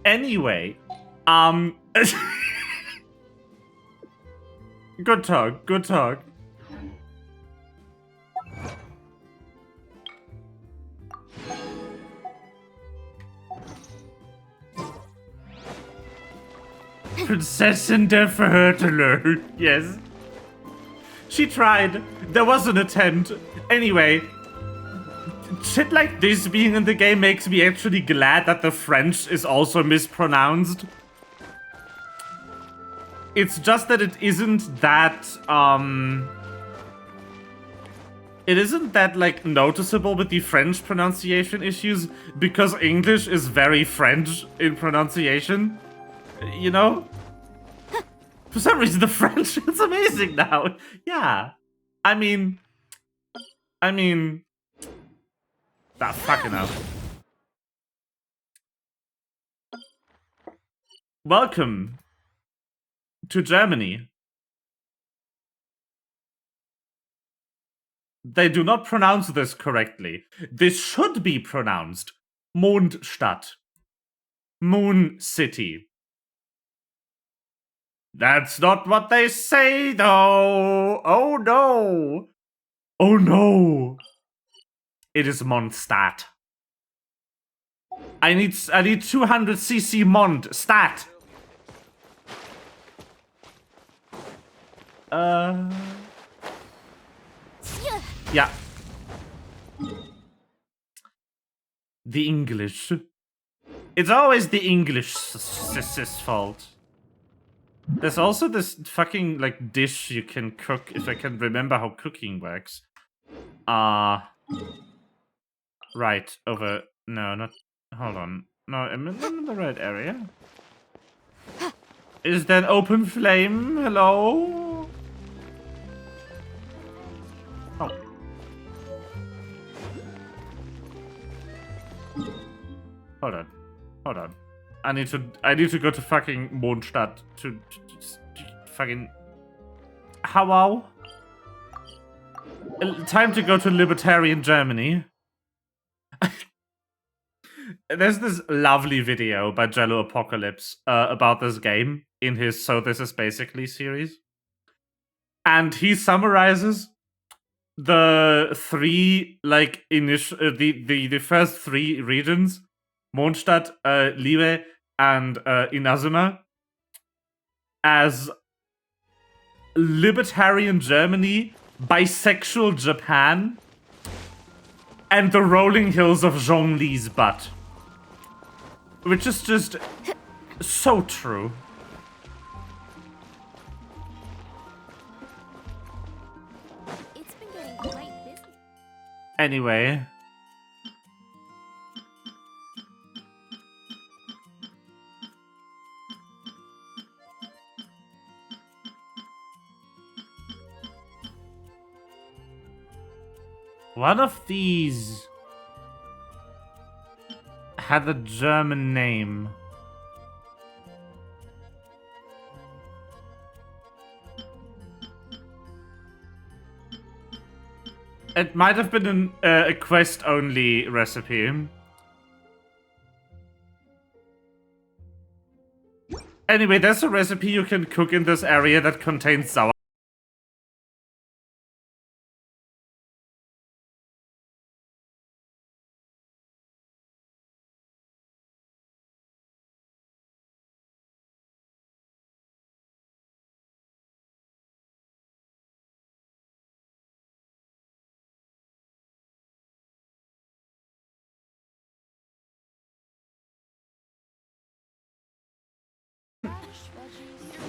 Anyway, good talk, good talk. Prinzessin der Verhurteler. Yes. She tried. There was an attempt. Anyway, shit like this being in the game makes me actually glad that the French is also mispronounced. It's just that it isn't that, it isn't that, like, noticeable with the French pronunciation issues because English is very French in pronunciation. You know? For some reason, the French is amazing now. Yeah. I mean... That fucking hell. Welcome to Germany. They do not pronounce this correctly. This should be pronounced Mondstadt. Moon City. That's not what they say, though. Oh no. Oh no. It is Mondstadt. I need 200cc Mond stat. Yeah. The English. It's always the English's fault. There's also this fucking, like, dish you can cook, if I can remember how cooking works. Right, over... No, not... Hold on. No, I'm in the right area. Is there an open flame? Hello? Oh. Hold on. Hold on. I need to go to fucking Mondstadt to fucking... Hello? Time to go to libertarian Germany. There's this lovely video by Jello Apocalypse about this game in his So This Is Basically series. And he summarizes the three, like, the first three regions, Mondstadt, Liebe, and Inazuma, as libertarian Germany, bisexual Japan, and the rolling hills of Zhongli's butt. Which is just so true. It's been getting quite busy. Anyway. One of these had a German name. It might have been a quest-only recipe. Anyway, there's a recipe you can cook in this area that contains sour.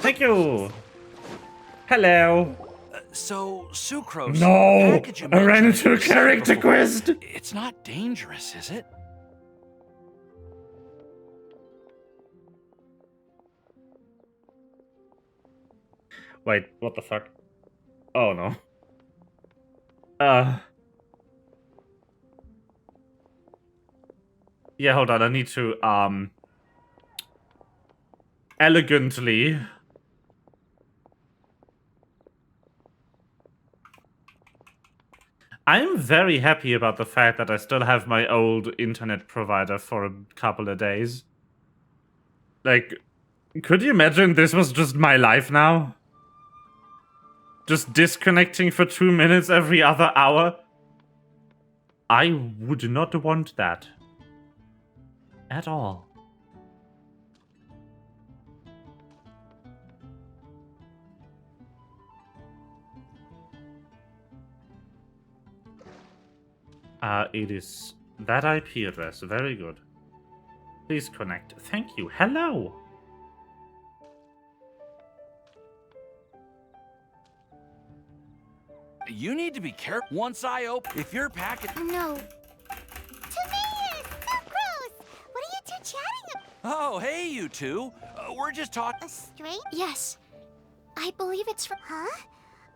Thank you. Hello. So, Sucrose. No! the package you I ran mentioned into a you said character before, quest! It's not dangerous, is it? Wait, what the fuck? Oh no. Yeah, hold on, I need to, elegantly... I'm very happy about the fact that I still have my old internet provider for a couple of days. Like, could you imagine this was just my life now? Just disconnecting for 2 minutes every other hour? I would not want that. At all. It is that IP address. Very good. Please connect. Thank you. Hello. You need to be careful. Once I open, if your packet. No. Timaeus! Sucrose! What are you two chatting about? Oh, hey, you two. We're just talking. A strange? Yes. I believe it's from... Huh?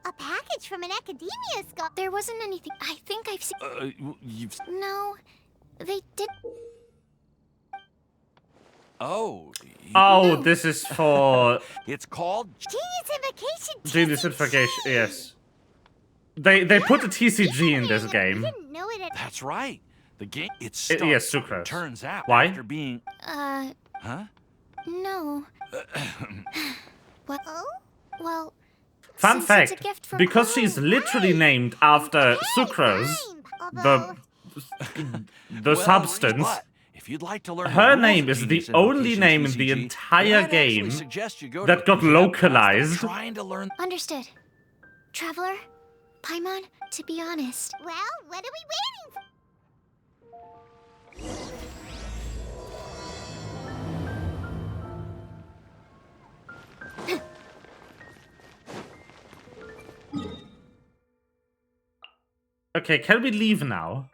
A package from an academia school. There wasn't anything. I think I've seen... You've. No. They did... Oh. Oh, this is for... It's called... Geniusification. Geniusification, yes. They put a TCG in this game. Didn't know it. That's right. The game. It's yes, Sucrose. Turns out. Why? After being. Huh? No. What? Oh? Well... Fun since fact, it's a gift from... because she's literally named after Sucrose, the Well, substance, but if you'd like to learn her the rules name of is the Genius only Invocation's name in the TCG, entire then I'd actually game suggest you go that to got localized. Trying to learn. Understood. Traveler, Paimon, to be honest... Well, what are we waiting for? Okay, can we leave now?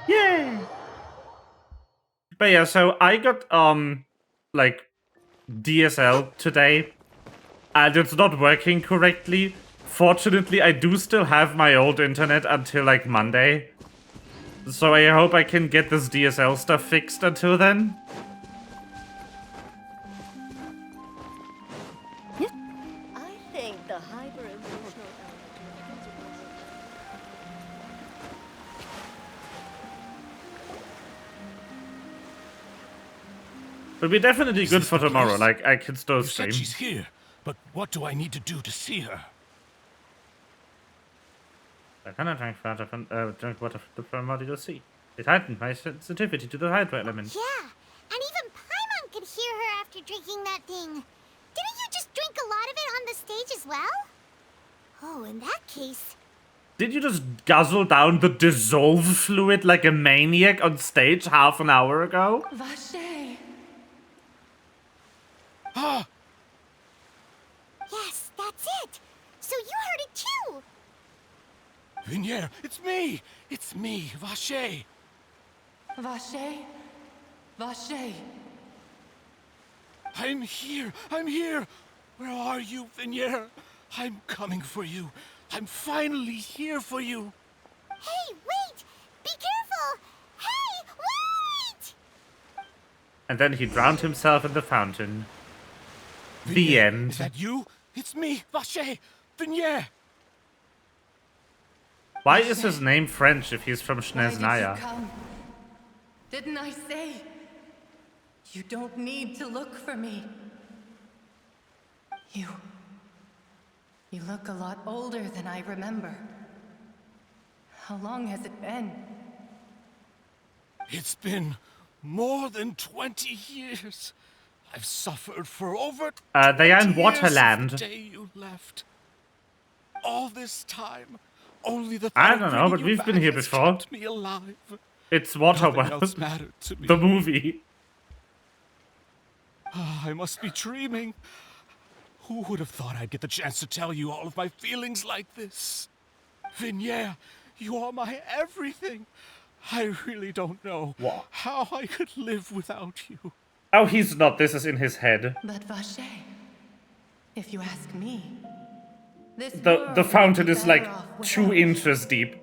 Yay! But yeah, so I got, like, DSL today, and it's not working correctly. Fortunately, I do still have my old internet until, like, Monday. So I hope I can get this DSL stuff fixed until then. I think the hyper-emotional It'll be definitely good for the tomorrow, place? like, I can still You stream. said she's here, but what do I need to do to see her? I cannot drink water from the primordial sea. It heightened my sensitivity to the hydro element. Yeah, and even Paimon could hear her after drinking that thing. Didn't you just drink a lot of it on the stage as well? Oh, in that case... Did you just guzzle down the dissolve fluid like a maniac on stage half an hour ago? Vache. Ah! Yes, that's it. So you heard it too. Vinier, it's me! It's me, Vache! Vache? Vache. I'm here! I'm here! Where are you, Vinier? I'm coming for you. I'm finally here for you. Hey, wait! Be careful! Hey, wait! And then he drowned himself in the fountain. The Vinier, end. Is that you? It's me, Vache! Vinier! Why is his name French if he's from Snezhnaya? Didn't I say? You don't need to look for me. You look a lot older than I remember. How long has it been? It's been more than 20 years. I've suffered for over They are in 20 years since Waterland. the day you left. All this time, only the I thought don't of know, bringing but you we've back been here has before. kept me alive. It's Nothing Waterworld. else mattered to me. The movie. I must be dreaming. Who would have thought I'd get the chance to tell you all of my feelings like this? Vinier, you are my everything. I really don't know how I could live without you. Oh, he's not. This is in his head. But Vache, if you ask me, this The fountain is like 2 inches deep.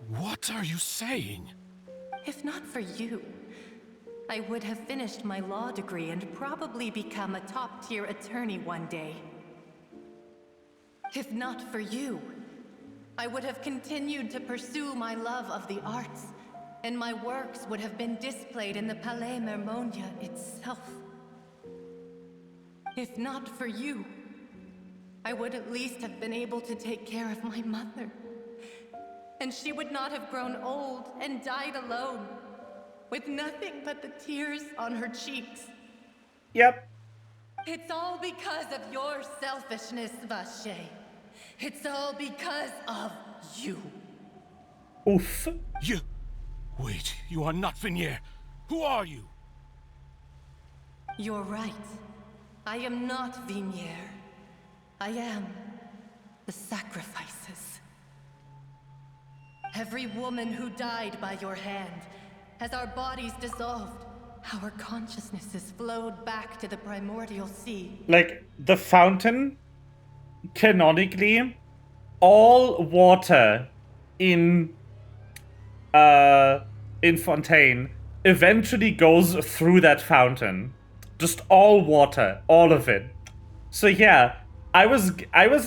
What are you saying? If not for you, I would have finished my law degree and probably become a top-tier attorney one day. If not for you, I would have continued to pursue my love of the arts, and my works would have been displayed in the Palais Mermonia itself. If not for you, I would at least have been able to take care of my mother. And she would not have grown old and died alone, with nothing but the tears on her cheeks. Yep. It's all because of your selfishness, Vache. It's all because of you. Oof. You... Wait, you are not Vinier. Who are you? You're right. I am not Vinier. I am the sacrifices. Every woman who died by your hand, as our bodies dissolved, our consciousnesses flowed back to the primordial sea. Like, the fountain, canonically, all water in Fontaine eventually goes through that fountain. Just all water, all of it. So yeah, I was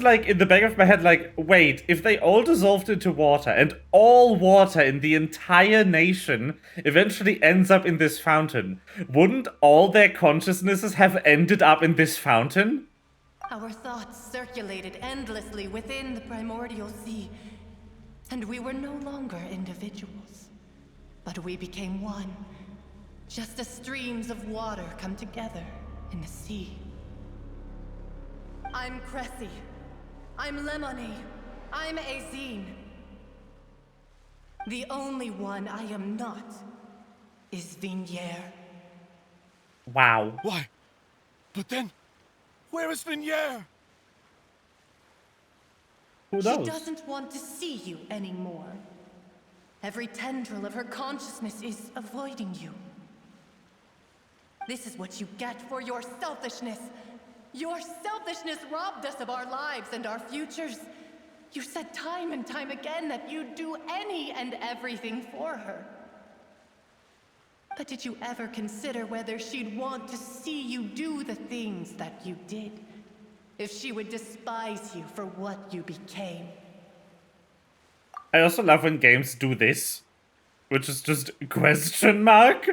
like in the back of my head like, wait, if they all dissolved into water and all water in the entire nation eventually ends up in this fountain, wouldn't all their consciousnesses have ended up in this fountain? Our thoughts circulated endlessly within the primordial sea, and we were no longer individuals. But we became one, just as streams of water come together in the sea. I'm Cressy. I'm Lemony. I'm Azine. The only one I am not is Vinier. Wow. Why? But then, where is Vinier? Who She knows? doesn't want to see you anymore. Every tendril of her consciousness is avoiding you. This is what you get for your selfishness. Your selfishness robbed us of our lives and our futures. You said time and time again that you'd do any and everything for her. But did you ever consider whether she'd want to see you do the things that you did? If she would despise you for what you became? I also love when games do this, which is just question mark.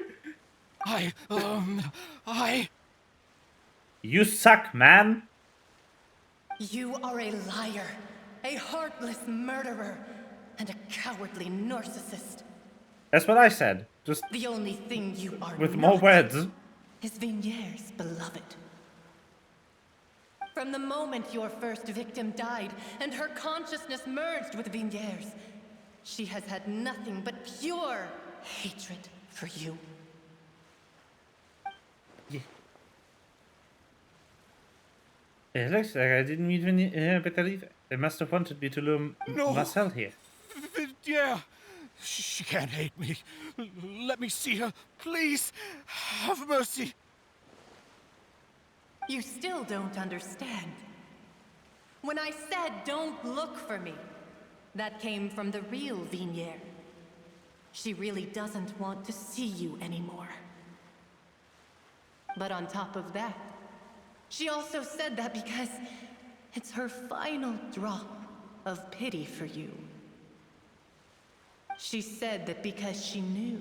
You suck, man. You are a liar, a heartless murderer, and a cowardly narcissist. That's what I said. Just the only thing you are with more words. Is Vignere's beloved. From the moment your first victim died and her consciousness merged with Vignere's, she has had nothing but pure hatred for you. Yeah. It looks like I didn't meet Vigneres, but they must have wanted me to lure Marcel here. Yeah. She can't hate me. Let me see her. Please. Have mercy. You still don't understand. When I said don't look for me, that came from the real Vignere. She really doesn't want to see you anymore. But on top of that, she also said that because it's her final drop of pity for you. She said that because she knew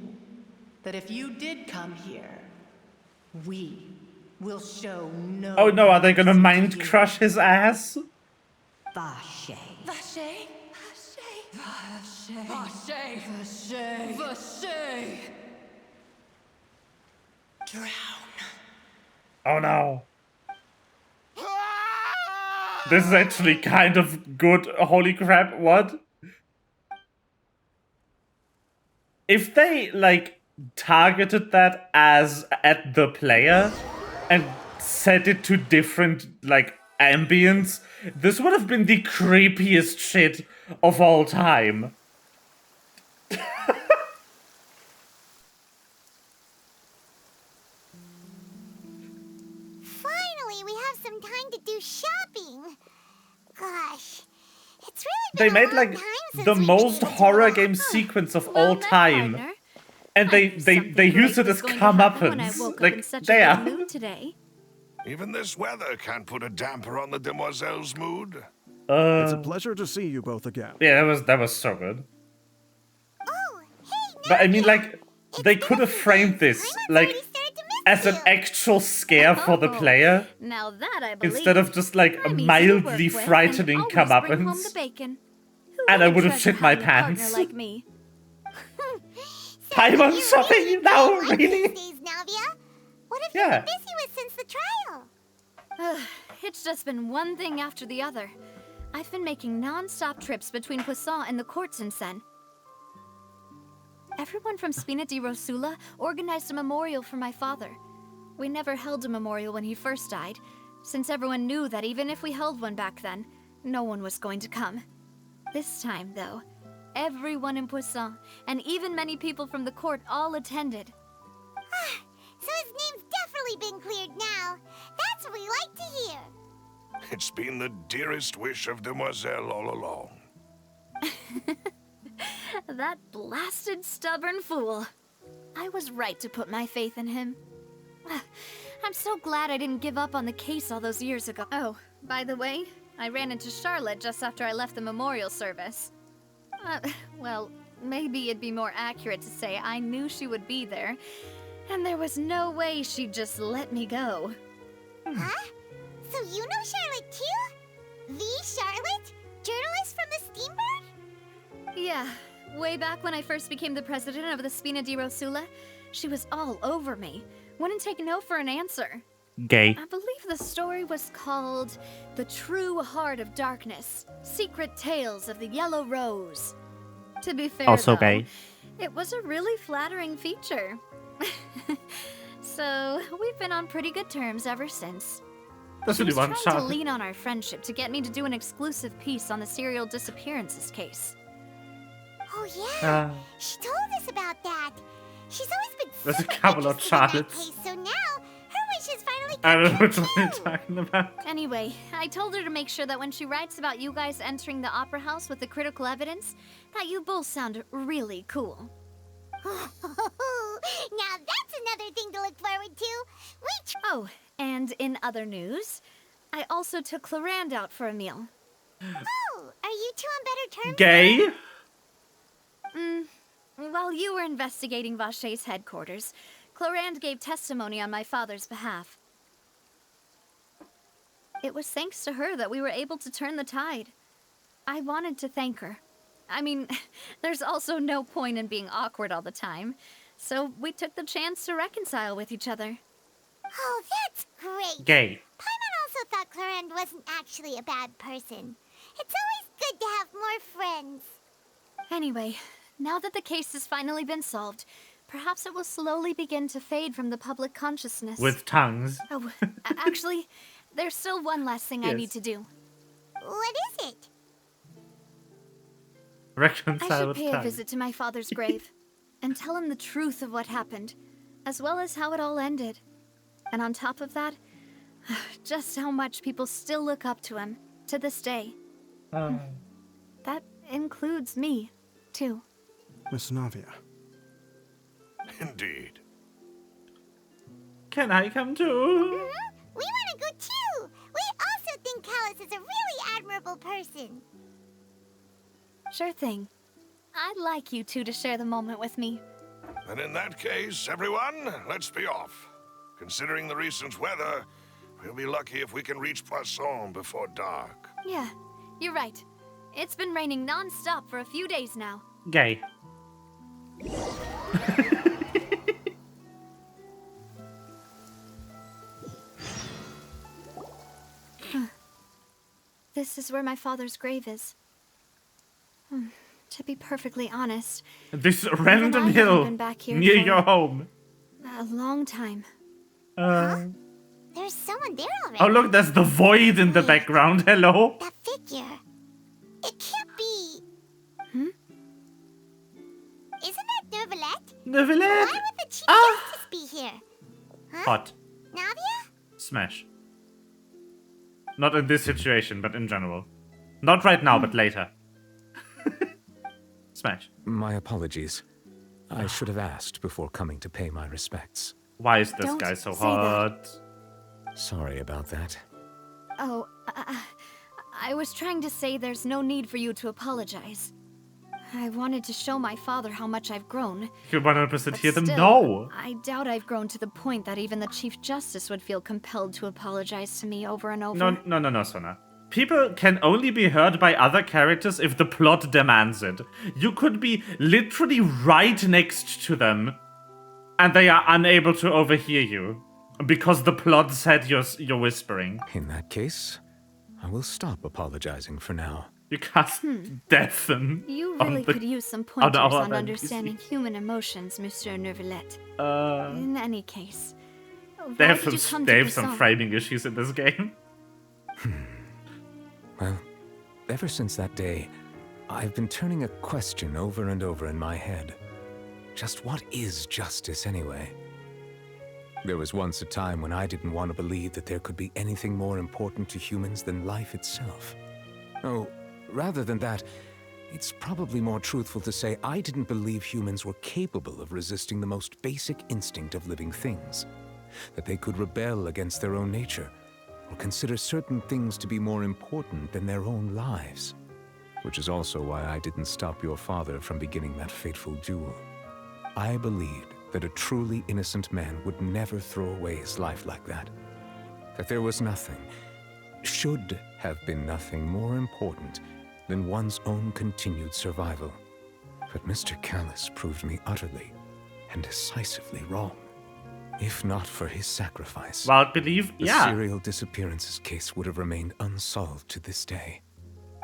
that if you did come here, we will show no... Oh no, are they gonna mind crush his ass? Vache. Vache? Vache. Vache. Vache. Vache. Drown. Oh no. This is actually kind of good. Holy crap, what? If they, like, targeted that as at the player and set it to different, like, ambience, this would have been the creepiest shit of all time. Finally, we have some time to do shopping. Gosh, it's really They been made, a long like, time since the we've most been to horror a- game sequence of all time. partner. And they use it as comeuppance. Like, damn. Today. Even this weather can't put a damper on the demoiselle's mood. It's a pleasure to see you both again. Yeah, that was so good. But I mean, like, they could have framed this, like, as an actual scare for the player, Now that I believe. instead of just, like, a I'm easy to mildly work with frightening and always bring home the comeuppance. bacon. And I would have treasure shit my having a partner pants. like me. Paimon shopping now, really? These Navia? What have Yeah. you been busy with since the trial? It's just been one thing after the other. I've been making non-stop trips between Poisson and the courts in Sen. Everyone from Spina di Rosula organized a memorial for my father. We never held a memorial when he first died, since everyone knew that even if we held one back then, no one was going to come. This time, though, everyone in Poisson, and even many people from the court, all attended. So his name's definitely been cleared now. That's what we like to hear. It's been the dearest wish of Demoiselle all along. That blasted stubborn fool. I was right to put my faith in him. I'm so glad I didn't give up on the case all those years ago. Oh, by the way, I ran into Charlotte just after I left the memorial service. Well, maybe it'd be more accurate to say I knew she would be there, and there was no way she'd just let me go. Huh? So you know Charlotte too? The Charlotte? Journalist from the Steambird? Yeah, way back when I first became the president of the Spina di Rosula, she was all over me. Wouldn't take no for an answer. Gay. I believe the story was called The True Heart of Darkness, Secret Tales of the Yellow Rose. To be fair, Also though, gay. it was a really flattering feature. So, we've been on pretty good terms ever since. That's She only was one trying to shot. lean on our friendship to get me to do an exclusive piece on the serial disappearances case. Oh yeah, Uh, she told us about that. She's always been There's a super couple of interested in that Charlottes. case, so now her wish is finally I come don't know true which one you're too. talking about. Anyway, I told her to make sure that when she writes about you guys entering the opera house with the critical evidence, that you both sound really cool. Now that's another thing to look forward to. Oh, and in other news, I also took Clarand out for a meal. Oh, are you two on better terms? Gay? While you were investigating Vachey's headquarters, Clarand gave testimony on my father's behalf. It was thanks to her that we were able to turn the tide. I wanted to thank her. I mean, there's also no point in being awkward all the time, so we took the chance to reconcile with each other. Oh, that's great. Gay. Paimon also thought Clarend wasn't actually a bad person. It's always good to have more friends. Anyway, now that the case has finally been solved, perhaps it will slowly begin to fade from the public consciousness. With tongues. Oh, actually, there's still one last thing I Yes. need to do. What is it? I Reconcile should with pay a tongues. visit to my father's grave and tell him the truth of what happened, as well as how it all ended. And on top of that, just how much people still look up to him to this day. That includes me, too. Miss Navia. Indeed. Can I come too? We want to go too. We also think Callus is a really admirable person. Sure thing. I'd like you two to share the moment with me. And in that case, everyone, let's be off. Considering the recent weather, we'll be lucky if we can reach Poisson before dark. Yeah, you're right. It's been raining non-stop for a few days now. Gay. This is where my father's grave is. To be perfectly honest, This even I random haven't hill been back here near for your home. a long time. There's someone there already. Oh look, there's the void in the background. Hello. That figure. It can't be. Isn't that Nervalette? Nervalette. Why would the Chief Justice be here? Hot. Navia? Smash. Not in this situation, but in general. Not right now, but later. Smash. My apologies. I should have asked before coming to pay my respects. Why is this Don't guy so say that. hot? Sorry about that. Oh, I was trying to say there's no need for you to apologize. I wanted to show my father how much I've grown. You 100% But hear them? still, No. I doubt I've grown to the point that even the Chief Justice would feel compelled to apologize to me over and over. No, Sona. People can only be heard by other characters if the plot demands it. You could be literally right next to them, and they are unable to overhear you because the plot said you're whispering. In that case, I will stop apologizing for now. You cast deafen. You on really the- could use some on pointers our on NPC. understanding human emotions, Monsieur Nervalette. Uh, In any case, They why have did you some come they to have some Busan? framing issues in this game. Well, ever since that day, I've been turning a question over and over in my head. Just what is justice anyway? There was once a time when I didn't want to believe that there could be anything more important to humans than life itself. Oh, rather than that, it's probably more truthful to say I didn't believe humans were capable of resisting the most basic instinct of living things. That they could rebel against their own nature, or consider certain things to be more important than their own lives. Which is also why I didn't stop your father from beginning that fateful duel. I believed that a truly innocent man would never throw away his life like that. That there was nothing, should have been nothing more important than one's own continued survival. But Mr. Callus proved me utterly and decisively wrong. If not for his sacrifice, Well, I believe, the yeah. serial disappearances case would have remained unsolved to this day.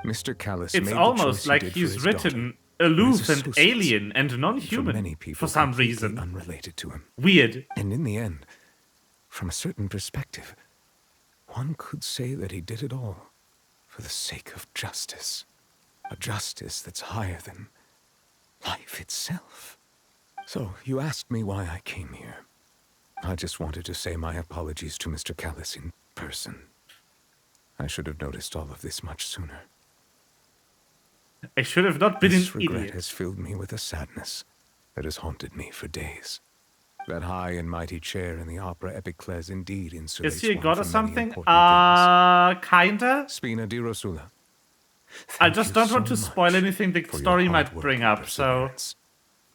Mr. Callus It's made the almost choice like he did for he's his written daughter, aloof his and associates, alien and for non-human many people for some completely reason. unrelated to him. Weird. And in the end, from a certain perspective, one could say that he did it all for the sake of justice. A justice that's higher than life itself. So, you asked me why I came here. I just wanted to say my apologies to Mr. Callis in person. I should have noticed all of this much sooner. I should have not been an This regret idiot. has filled me with a sadness that has haunted me for days. That high and mighty chair in the opera Epicles indeed insulates Is he a one god or from many something? important Kinda? Spina di Rosula. I just don't want to spoil anything the story might bring up, so...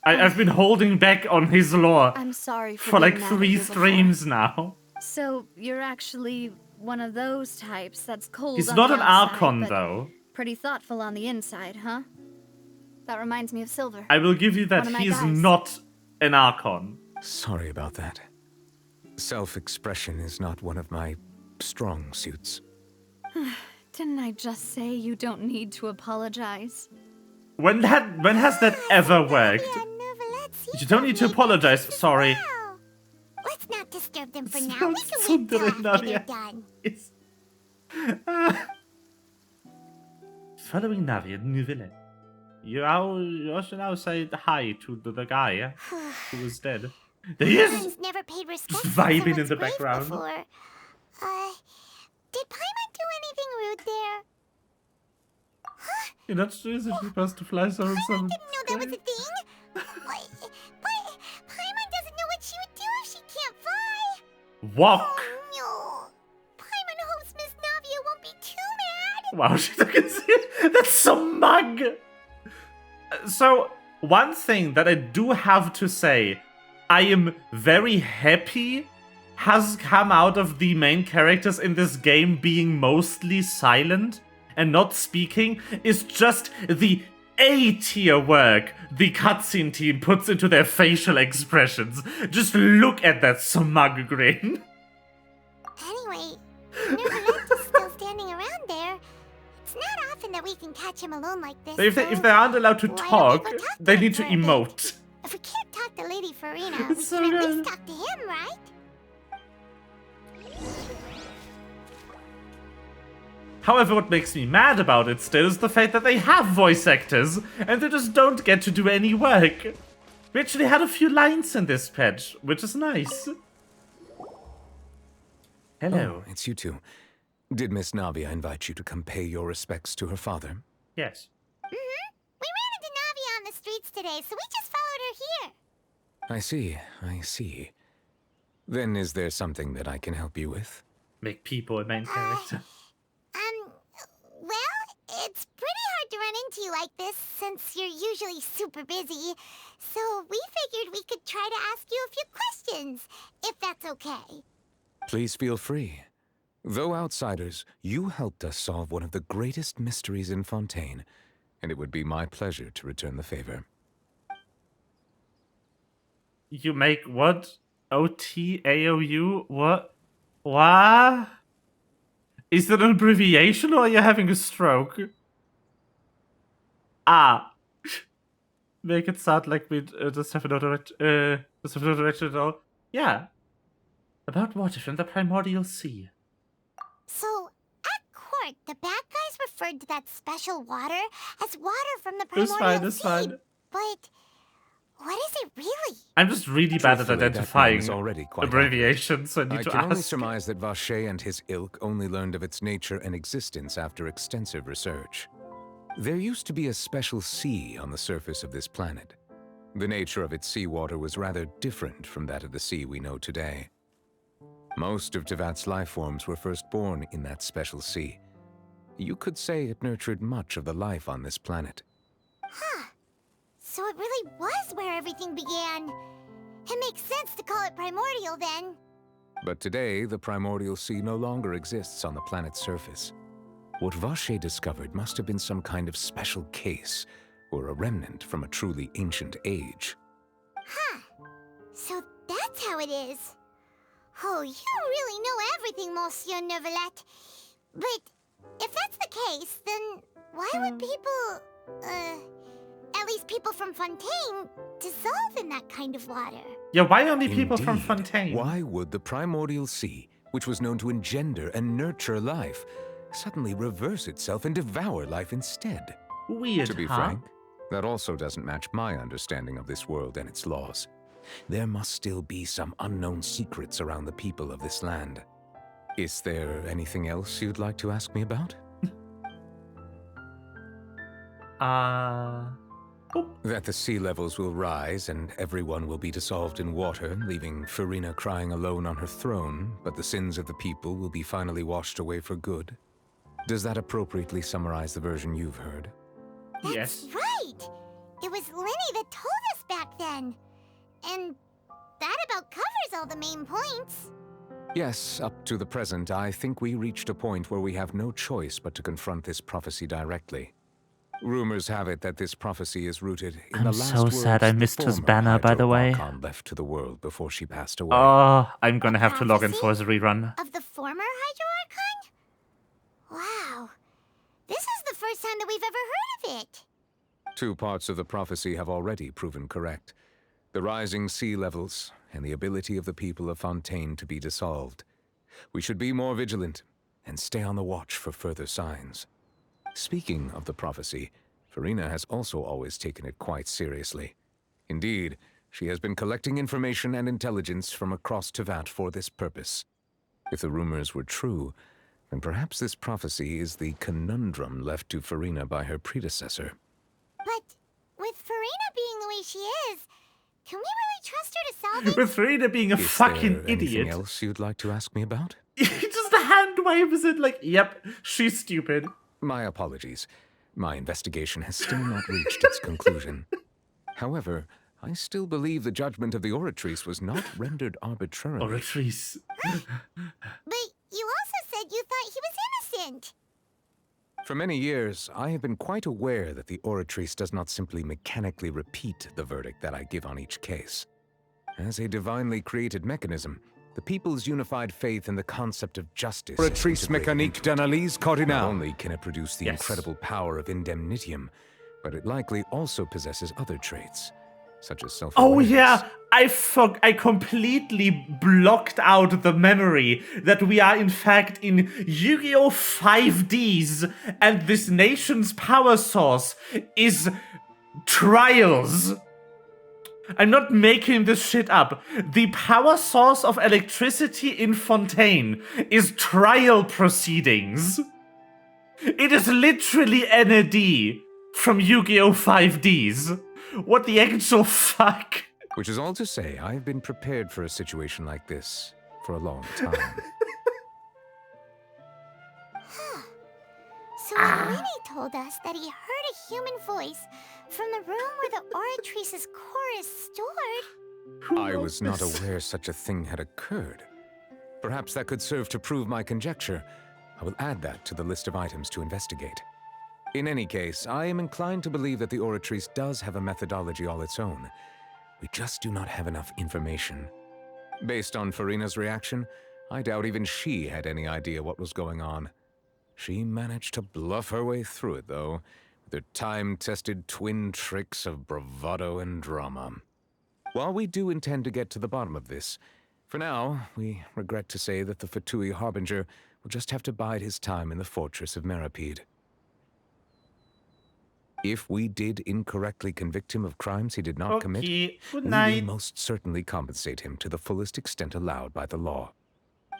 I've been holding back on his lore I'm sorry for being like mad at 3 you before. streams now. So, you're actually one of those types that's cold He's on not the an outside, Archon, but though. pretty thoughtful on the inside, huh? That reminds me of Silver. I will give you that One of my he's guys. not an Archon. Sorry about that. Self-expression is not one of my strong suits. Didn't I just say you don't need to apologize? When has that ever worked? You don't need to apologize, sorry. Let's not disturb them for It's now. not We can wait till after Nadia. they're done. It's... Following Navia Nuville. You also now say hi to the guy, yeah? Who was dead. There he is! Paimon's never paid respect Just to vibing in someone's the grave background. before. Did Paimon do anything rude there? You're not sure you're supposed to fly someone. Didn't know that was a thing. But Paimon doesn't know what she would do if she can't fly. Walk! No. Paimon hopes Miss Navia won't be too mad. Wow, she can see it. That's so mug! So, one thing that I do have to say, I am very happy has come out of the main characters in this game being mostly silent and not speaking, is just the A-tier work the cutscene team puts into their facial expressions. Just look at that smug grin. Anyway, Nervalette is still standing around there. It's not often that we can catch him alone like this. If they aren't allowed to why don't we talk, go talk they to need to him for a bit? emote. If we can't talk to Lady Farina, we It's so can at good. least talk to him, right? However, what makes me mad about it still is the fact that they have voice actors, and they just don't get to do any work. We actually had a few lines in this patch, which is nice. Hello. Oh, it's you two. Did Miss Navia invite you to come pay your respects to her father? Yes. We ran into Navia on the streets today, so we just followed her here. I see. Then is there something that I can help you with? Make people a main character. Well, it's pretty hard to run into you like this since you're usually super busy. So we figured we could try to ask you a few questions, if that's okay. Please feel free. Though outsiders, you helped us solve one of the greatest mysteries in Fontaine, and it would be my pleasure to return the favor. You make what? OTAOU? What? What? Is that an abbreviation or are you having a stroke? Ah. Make it sound like we just have no direction at all. Yeah. About water from the primordial sea. So, at court, the bad guys referred to that special water as water from the It's primordial fine, it's sea. fine. But what is it really? I'm just really bad at Truthfully, that name identifying is already quite abbreviations, so I need I to can only ask. surmise that Vacher and his ilk only learned of its nature and existence after extensive research. There used to be a special sea on the surface of this planet. The nature of its seawater was rather different from that of the sea we know today. Most of Tevat's life forms were first born in that special sea. You could say it nurtured much of the life on this planet. Huh. So it really was where everything began. It makes sense to call it primordial then. But today, the primordial sea no longer exists on the planet's surface. What Vacher discovered must have been some kind of special case, or a remnant from a truly ancient age. Huh. So that's how it is. Oh, you really know everything, Monsieur Nervalette. But if that's the case, then why would people, at least people from Fontaine, dissolve in that kind of water? Yeah, why only people from Indeed. Fontaine? Why would the primordial sea which was known to engender and nurture life, suddenly reverse itself and devour life instead. Weird, To be huh? frank, that also doesn't match my understanding of this world and its laws. There must still be some unknown secrets around the people of this land. Is there anything else you'd like to ask me about? That the sea levels will rise and everyone will be dissolved in water, leaving Farina crying alone on her throne, but the sins of the people will be finally washed away for good. Does that appropriately summarize the version you've heard? Yes. Right! It was Lenny that told us back then. And that about covers all the main points. Yes, up to the present, I think we reached a point where we have no choice but to confront this prophecy directly. Rumors have it that this prophecy is rooted in I'm the last so words sad I the missed his former banner, by the way. Hydro-Archon left to the world before she passed away. Oh, I'm gonna have to log in for his rerun. Of the former Hydro-Archon? Wow. This is the first time that we've ever heard of it. 2 parts of the prophecy have already proven correct. The rising sea levels and the ability of the people of Fontaine to be dissolved. We should be more vigilant and stay on the watch for further signs. Speaking of the prophecy, Farina has also always taken it quite seriously. Indeed, she has been collecting information and intelligence from across Tevat for this purpose. If the rumors were true, then perhaps this prophecy is the conundrum left to Farina by her predecessor. But with Farina being the way she is, can we really trust her to solve it? With Farina being a fucking Is there anything idiot. else you'd like to ask me about? Just the hand waves it like, yep, she's stupid. My apologies. My investigation has still not reached its conclusion. However, I still believe the judgment of the Oratrice was not rendered arbitrarily. Oratrice. But you also said you thought he was innocent. For many years, I have been quite aware that the Oratrice does not simply mechanically repeat the verdict that I give on each case. As a divinely created mechanism, the people's unified faith in the concept of justice Oratrice mécanique d'analyse cardinale. Not only can it produce the incredible power of indemnitium, but it likely also possesses other traits, such as self-awareness. Oh yeah, I completely blocked out the memory that we are in fact in Yu-Gi-Oh! 5Ds, and this nation's power source is trials. I'm not making this shit up. The power source of electricity in Fontaine is trial proceedings. It is literally NAD from Yu-Gi-Oh! 5Ds. What the actual fuck? Which is all to say, I've been prepared for a situation like this for a long time. So Lenny told us that he heard a human voice from the room where the Oratrice's core is stored. I was not aware such a thing had occurred. Perhaps that could serve to prove my conjecture. I will add that to the list of items to investigate. In any case, I am inclined to believe that the Oratrice does have a methodology all its own. We just do not have enough information. Based on Farina's reaction, I doubt even she had any idea what was going on. She managed to bluff her way through it, though, with her time-tested twin tricks of bravado and drama. While we do intend to get to the bottom of this, for now, we regret to say that the Fatui Harbinger will just have to bide his time in the fortress of Meripede. If we did incorrectly convict him of crimes he did not commit, we will most certainly compensate him to the fullest extent allowed by the law.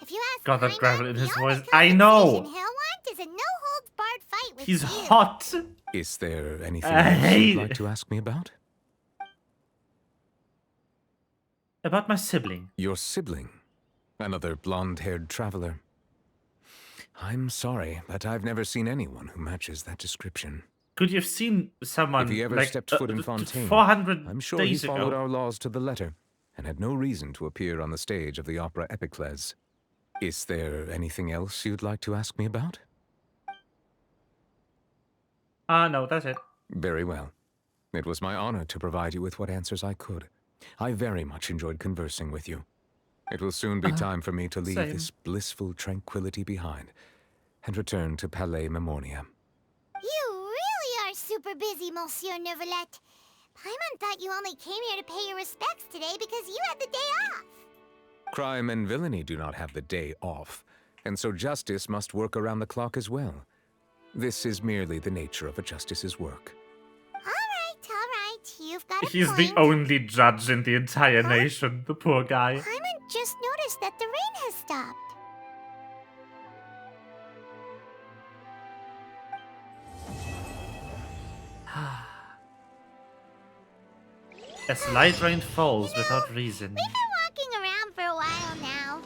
If you ask Got that gravel in his voice. I I know. he'll want is a no-holds-barred fight with He's you. hot. Is there anything else you'd like to ask me about? About my sibling. Your sibling? Another blonde-haired traveler? I'm sorry, but I've never seen anyone who matches that description. Could you have seen someone If he ever like stepped foot in Fontaine, 400 I'm sure he days followed ago? our laws to the letter and had no reason to appear on the stage of the opera Epicles. Is there anything else you'd like to ask me about? No, that's it. Very well. It was my honor to provide you with what answers I could. I very much enjoyed conversing with you. It will soon be time for me to leave same. this blissful tranquility behind and return to Palais Memoria. You really are super busy, Monsieur Neuvillette. Paimon thought you only came here to pay your respects today because you had the day off. Crime and villainy do not have the day off, and so justice must work around the clock as well. This is merely the nature of a justice's work. Alright, you've got a He's point. the only judge in the entire nation, the poor guy. Paimon just noticed that the rain has stopped. A slight rain falls without reason. We've been walking around for a while now.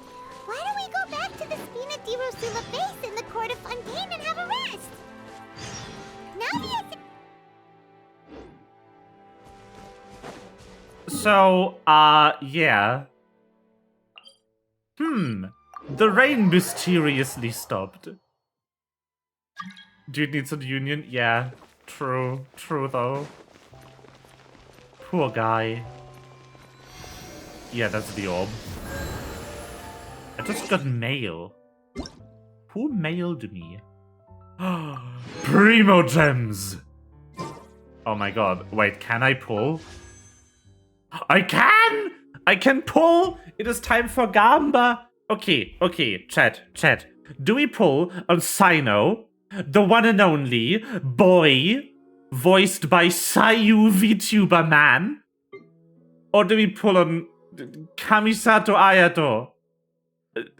Why don't we go back to the Spina di Rosula base in the Court of Fontaine and have a rest? Now the So, yeah. The rain mysteriously stopped. Dude needs a union? Yeah. True. True, though. Poor guy. Yeah, that's the orb. I just got mail. Who mailed me? Primo gems! Oh my god. Wait, can I pull? I can! I can pull! It is time for Gamba! Okay, chat. Do we pull on Sino, the one and only boy, voiced by Sayu VTuber man? Or do we pull on Kamisato Ayato?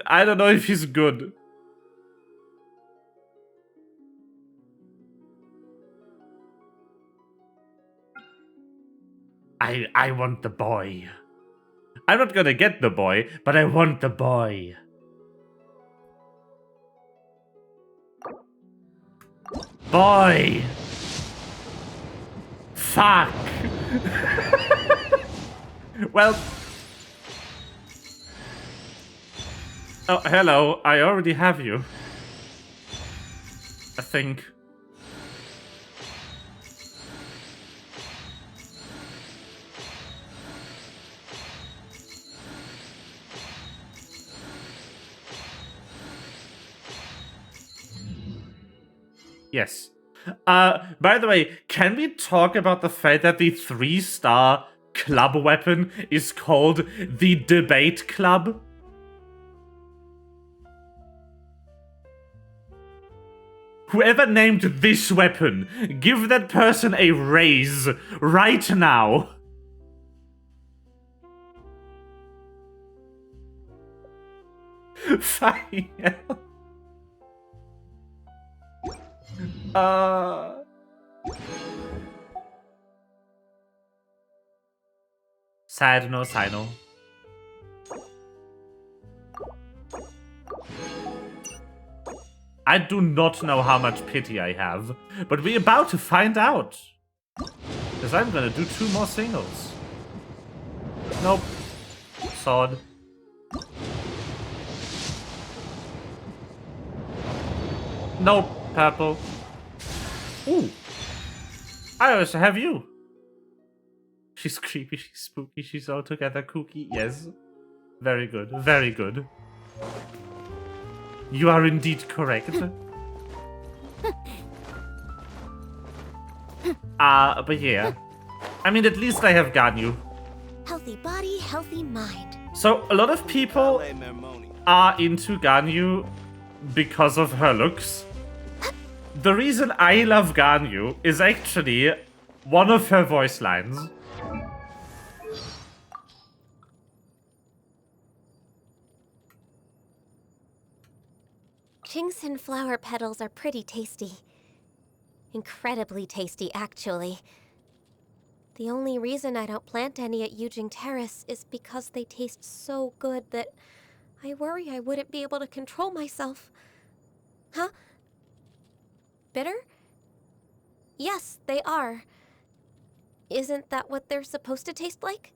I don't know if he's good. I want the boy. I'm not gonna get the boy, but I want the boy. Boy! Fuck! Well... Oh, hello. I already have you. I think. Yes. By the way, can we talk about the fact that the 3-star club weapon is called the Debate Club? Whoever named this weapon, give that person a raise right now. Fine. Sad no Sino. I do not know how much pity I have, but we're about to find out. Because I'm gonna do 2 more singles. Nope. Sword. Nope. Purple. Ooh. I also have you. She's creepy, she's spooky, she's altogether kooky. Yes. Very good. Very good. You are indeed correct. But yeah. I mean, at least I have Ganyu. Healthy body, healthy mind. So, a lot of people are into Ganyu because of her looks. The reason I love Ganyu is actually one of her voice lines. Chingson flower petals are pretty tasty. Incredibly tasty, actually. The only reason I don't plant any at Yujing Terrace is because they taste so good that I worry I wouldn't be able to control myself. Huh? Bitter? Yes, they are. Isn't that what they're supposed to taste like?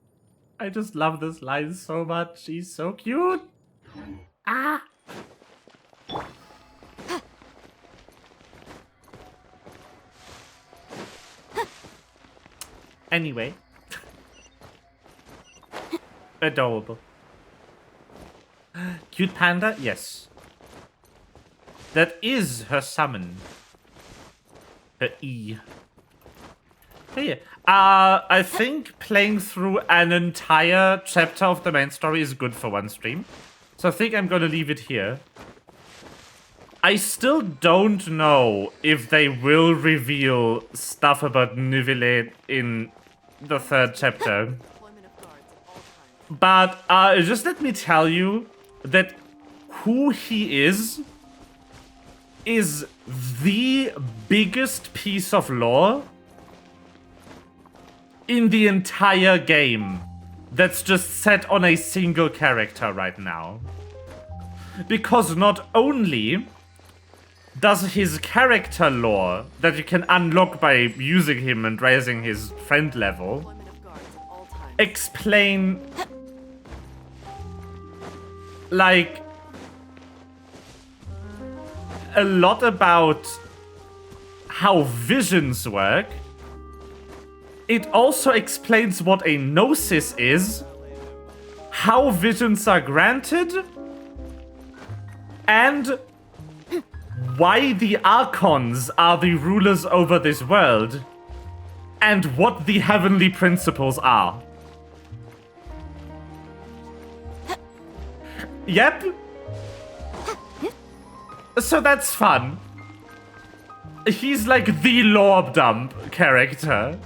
I just love this line so much. She's so cute. Ah! Anyway. Adorable. Cute panda? Yes. That is her summon. Her E. Hey, I think playing through an entire chapter of the main story is good for one stream. So I think I'm gonna leave it here. I still don't know if they will reveal stuff about Nivelle in the 3rd chapter. But just let me tell you that who he is the biggest piece of lore in the entire game that's just set on a single character right now. Because not only does his character lore that you can unlock by using him and raising his friend level explain like a lot about how visions work, it also explains what a gnosis is, how visions are granted, and why the Archons are the rulers over this world, and what the heavenly principles are. Yep. So that's fun. He's like the lore dump character.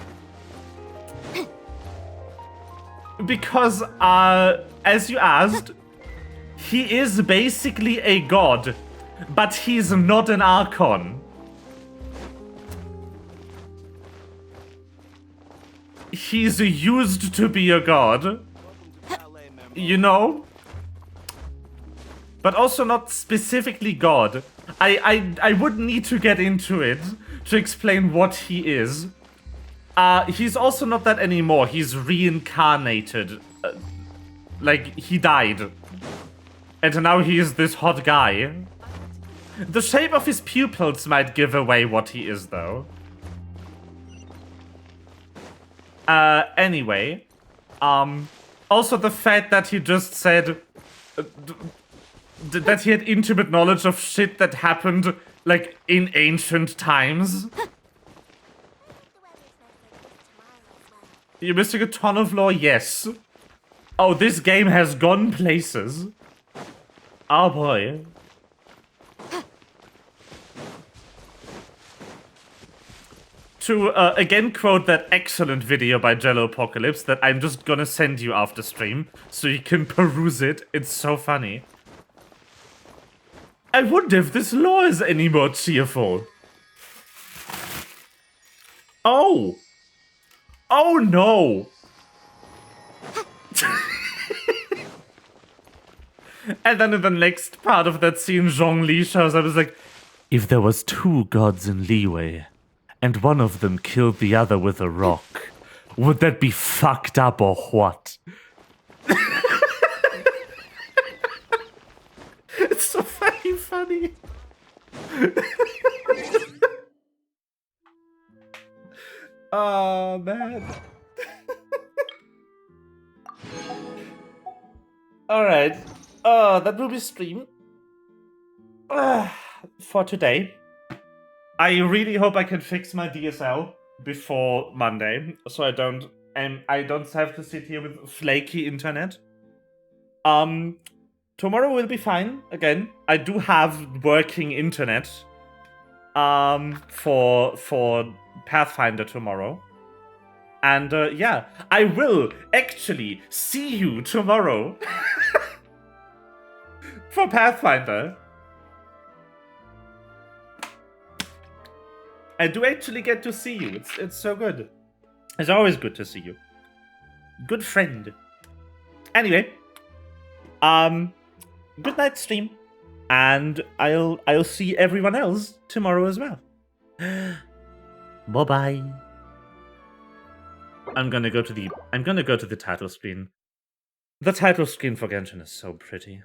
Because, as you asked, he is basically a god, but he's not an Archon. He's used to be a god, you know? But also not specifically God. I would need to get into it to explain what he is. He's also not that anymore. He's reincarnated. Like, he died. And now he is this hot guy. The shape of his pupils might give away what he is, though. Anyway. Also the fact that he just said... that he had intimate knowledge of shit that happened, like, in ancient times. You're missing a ton of lore? Yes. Oh, this game has gone places. Oh boy. To, again quote that excellent video by Jello Apocalypse that I'm just gonna send you after stream, so you can peruse it. It's so funny. I wonder if this lore is any more cheerful. Oh! Oh no! And then in the next part of that scene, Zhongli shows up. It's like, if there was 2 gods in Liyue, and one of them killed the other with a rock, would that be fucked up or what? It's so very funny. Oh, man. Alright. That will be stream. For today. I really hope I can fix my DSL before Monday, so I don't have to sit here with flaky internet. Tomorrow will be fine. Again, I do have working internet. For Pathfinder tomorrow. And yeah, I will actually see you tomorrow for Pathfinder. I do actually get to see you. It's so good. It's always good to see you. Good friend. Anyway, good night stream, and I'll see everyone else tomorrow as well. Bye bye. I'm gonna go to the title screen. The title screen for Genshin is so pretty.